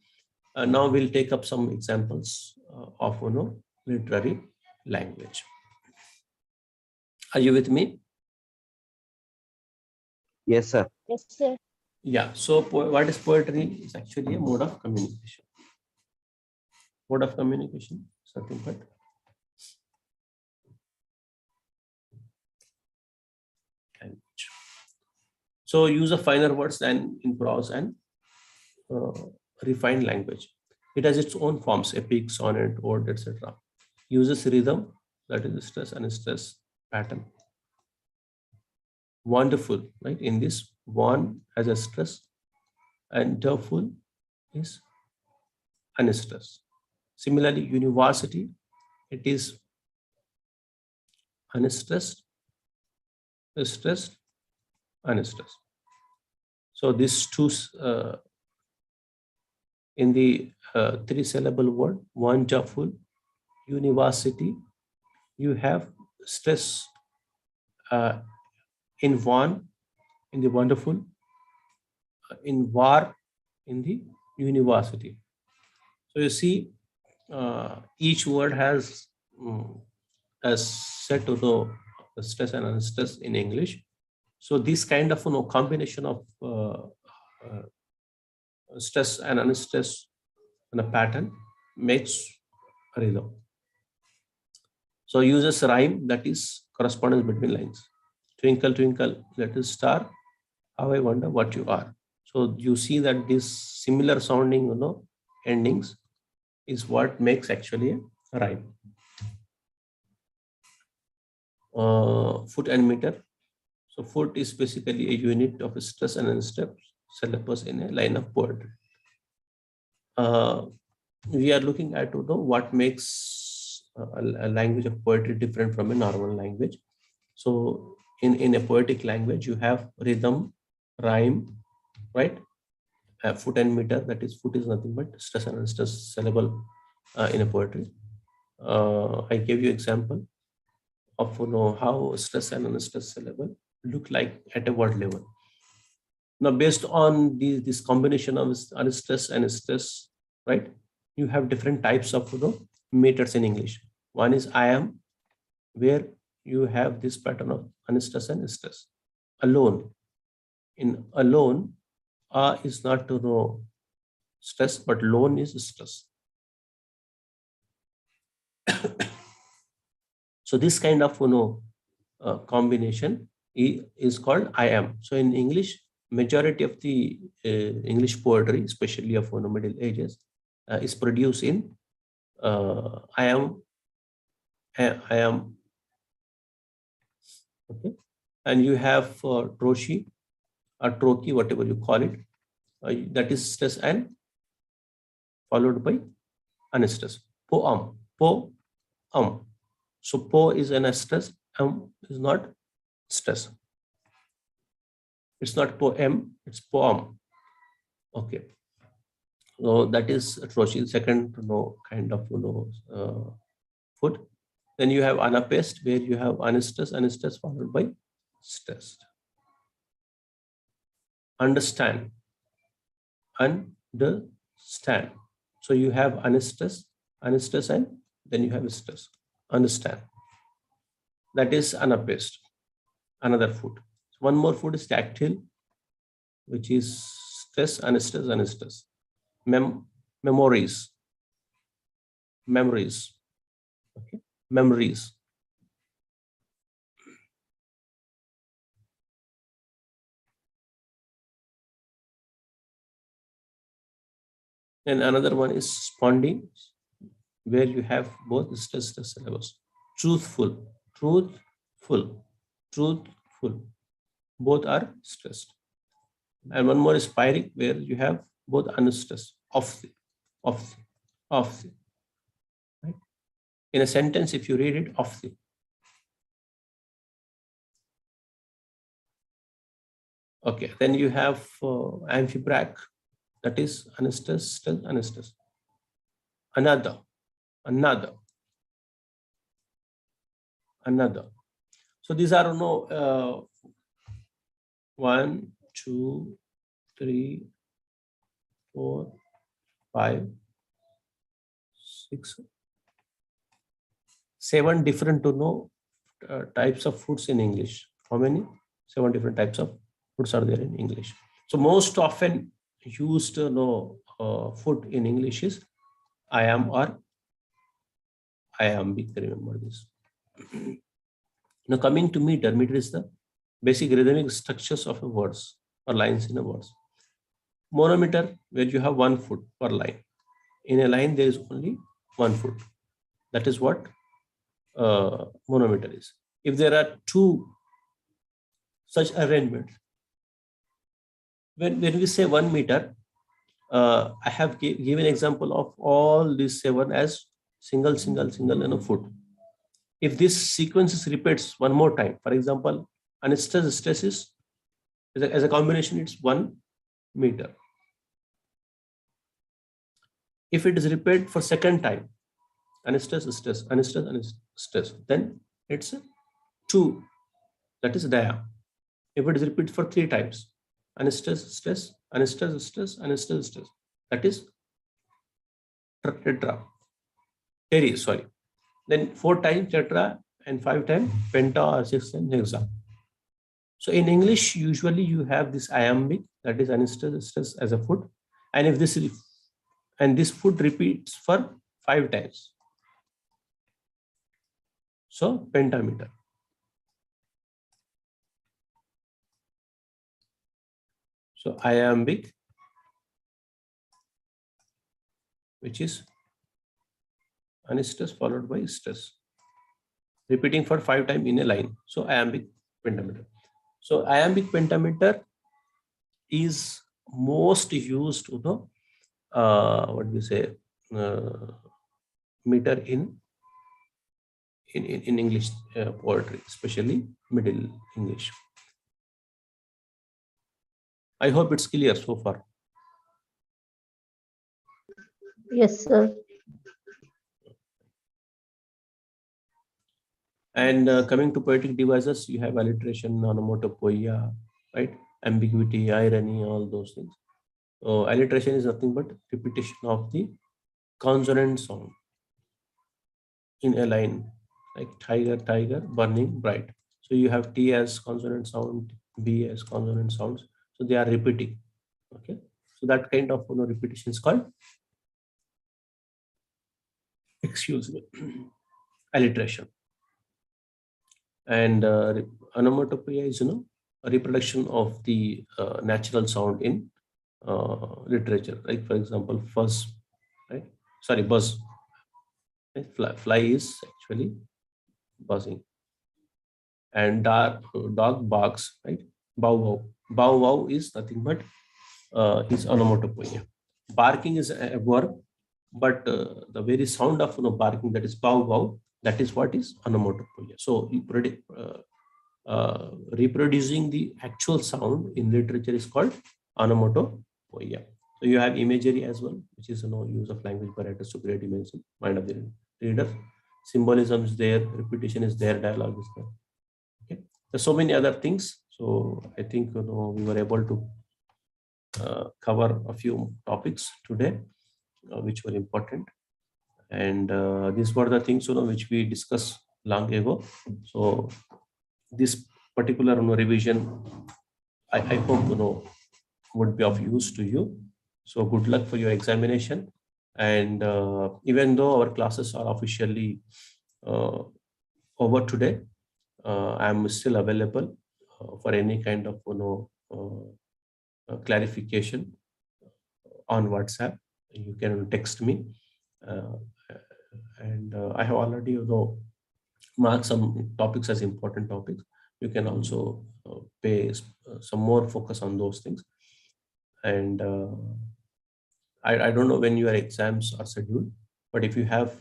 Now we'll take up some examples of literary language. Are you with me? Yes, sir. Yes, sir. Yeah. So what is poetry? It's actually a mode of communication. Mode of communication, something but language. So use of finer words than in prose and uh, refined language. It has its own forms: epic, sonnet, ode, etc. Uses rhythm, that is stress and stress pattern. Wonderful, right? In this, one has a stress, and wonderful is unstressed. Similarly, university, it is unstressed, stressed, unstressed. So these two in the three-syllable word, one, wonderful, university, you have stress in one, in the wonderful, in war, in the university. So you see, each word has a set of the stress and unstress in English. So this kind of combination of stress and unstress and a pattern makes a rhythm. So uses rhyme, that is correspondence between lines. Twinkle, twinkle, little star, how I wonder what you are. So you see that this similar sounding, endings is what makes actually a rhyme. Foot and meter. So foot is basically a unit of stress and unstress syllabus in a line of poetry. We are looking at what makes a language of poetry different from a normal language. So in a poetic language, you have rhythm, rhyme, right? Foot and meter, that is foot is nothing but stress and unstress syllable in a poetry. I gave you example of how stress and unstress syllable look like at a word level. Now, based on this combination of unstress and stress, right? You have different types of meters in English. One is I am, where you have this pattern of unstress and stress. Alone. In alone, is not stress, but lone is stress. So this kind of combination is called I am. So in English, majority of the English poetry, especially of Middle Ages, is produced in I am, okay, and you have trochi or troki, whatever you call it, that is stress and followed by unstress. Poem, so po is an stress, is not stress. It's not poem, it's poem. Okay. So that is trochi, second kind of food. Then you have anapest, where you have unstress followed by stressed. Understand, understand. So you have unstress, and then you have stress. Understand. That is anapest, another food. One more food is tactile, which is stress, unstress. Memories. Okay, memories. And another one is sponding, where you have both stress syllables. Truthful. Both are stressed. And one more is pyric, where you have both unstressed. Of the. Right? In a sentence, if you read it, of the. Okay, then you have amphibrach, that is unstressed, still unstressed. Another. So these are 1, 2, 3, 4, 5, 6, 7 different types of foods in English. How many? 7 different types of foods are there in English. So most often used food in English is I am or iambic. Remember this. Now coming to meter. Meter is the basic rhythmic structures of a words or lines in a words. Monometer, where you have 1 foot per line. In a line, there is only 1 foot. That is what monometer is. If there are 2 such arrangements, when we say 1 meter, I have given example of all these 7 as single and a foot. If this sequence repeats one more time, for example, stress is as a combination, it's 1 meter. If it is repeated for second time, stress, then it's 2. that is dia. If it is repeated for 3 times, anestes, stress, anestes, stress, anestes, stress, that is tetra. Teri, sorry. Then 4 times tetra and 5 times penta or 6 times hexa. So in English, usually you have this iambic, that is anestes, stress as a foot, and if this foot repeats for 5 times, so pentameter. So iambic, which is anestes followed by stress, repeating for 5 times in a line. So iambic pentameter. So iambic pentameter is most used to the what we say meter in English poetry, especially Middle English. I hope it's clear so far. Yes, sir. And coming to poetic devices, you have alliteration, onomatopoeia, right? Ambiguity, irony, all those things. So alliteration is nothing but repetition of the consonant sound in a line, like tiger, tiger, burning, bright. So you have T as consonant sound, B as consonant sounds. So they are repeating. Okay. So that kind of repetition is called, excuse me, alliteration. And onomatopoeia is a reproduction of the natural sound in literature. Like for example, fuzz, right? Sorry, buzz. Right? Fly is actually buzzing. And dog barks, right? Bow wow. Bow wow is nothing but is onomatopoeia. Barking is a verb, but the very sound of barking, that is bow wow, that is what is onomatopoeia. So you reproducing the actual sound in literature is called onomatopoeia. So you have imagery as well, which is use of language apparatus to create images in mind of the reader. Symbolism is there, repetition is there, dialogue is there. Okay. There's so many other things. So I think we were able to cover a few topics today, which were important. And these were the things which we discussed long ago. So this particular revision, I hope would be of use to you. So good luck for your examination. And even though our classes are officially over today, I am still available for any kind of clarification on WhatsApp. You can text me, and I have already marked some topics as important topics. You can also pay some more focus on those things. And I don't know when your exams are scheduled, but if you have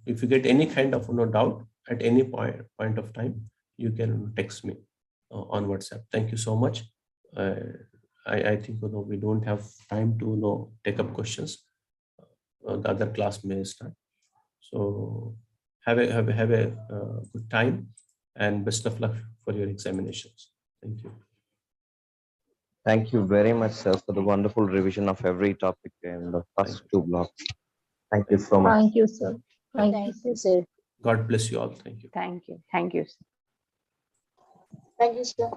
if you get any kind of doubt at any point of time, you can text me on WhatsApp. Thank you so much. I think we don't have time to take up questions. The other class may start. So have a good time, and best of luck for your examinations. Thank you. Thank you very much, sir, for the wonderful revision of every topic in the first 2 blocks. Thank you so much. Thank you, sir. Thank you, Thank sir. you, sir. God bless you all. Thank you. Thank you. Thank you, sir. Thank you, sir.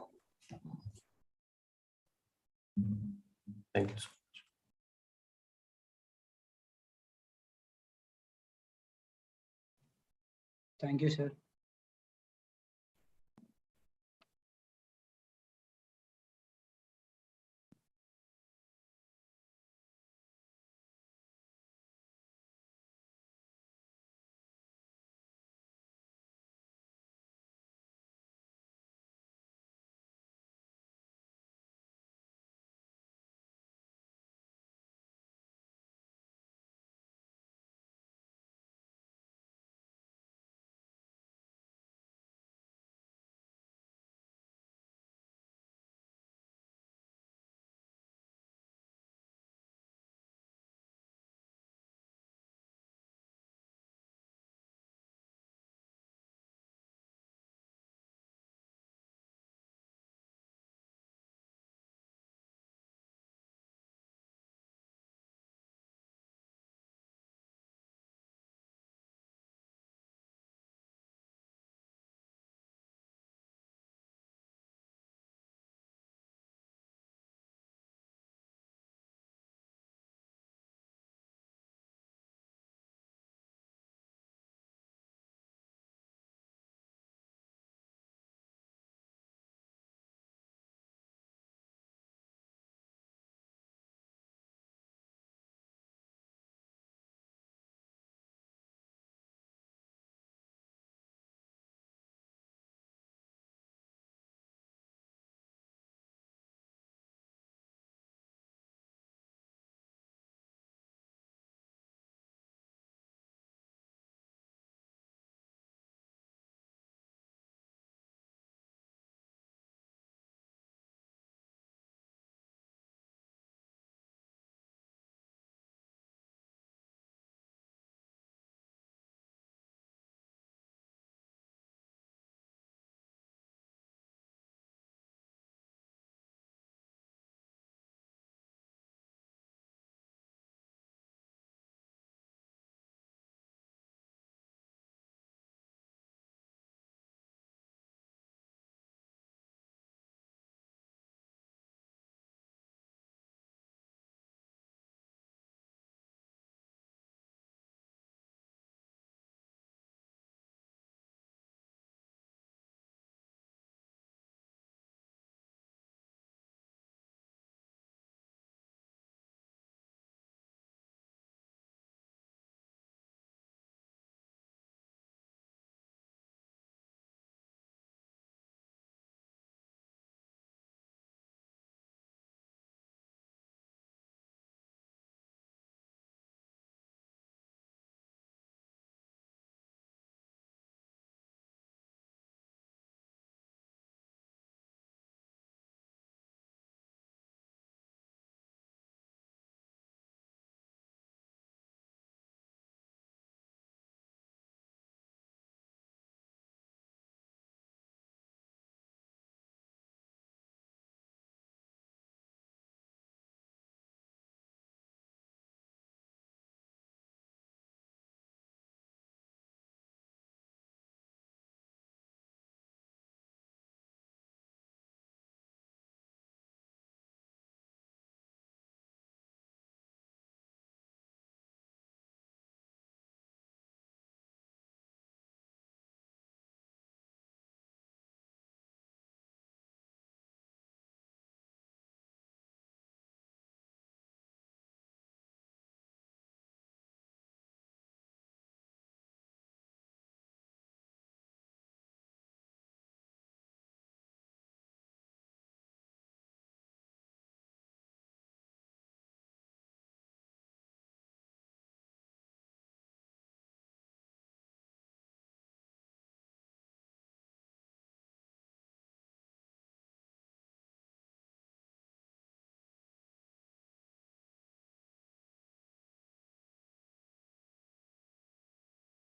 Thank you so much. Thank you, sir.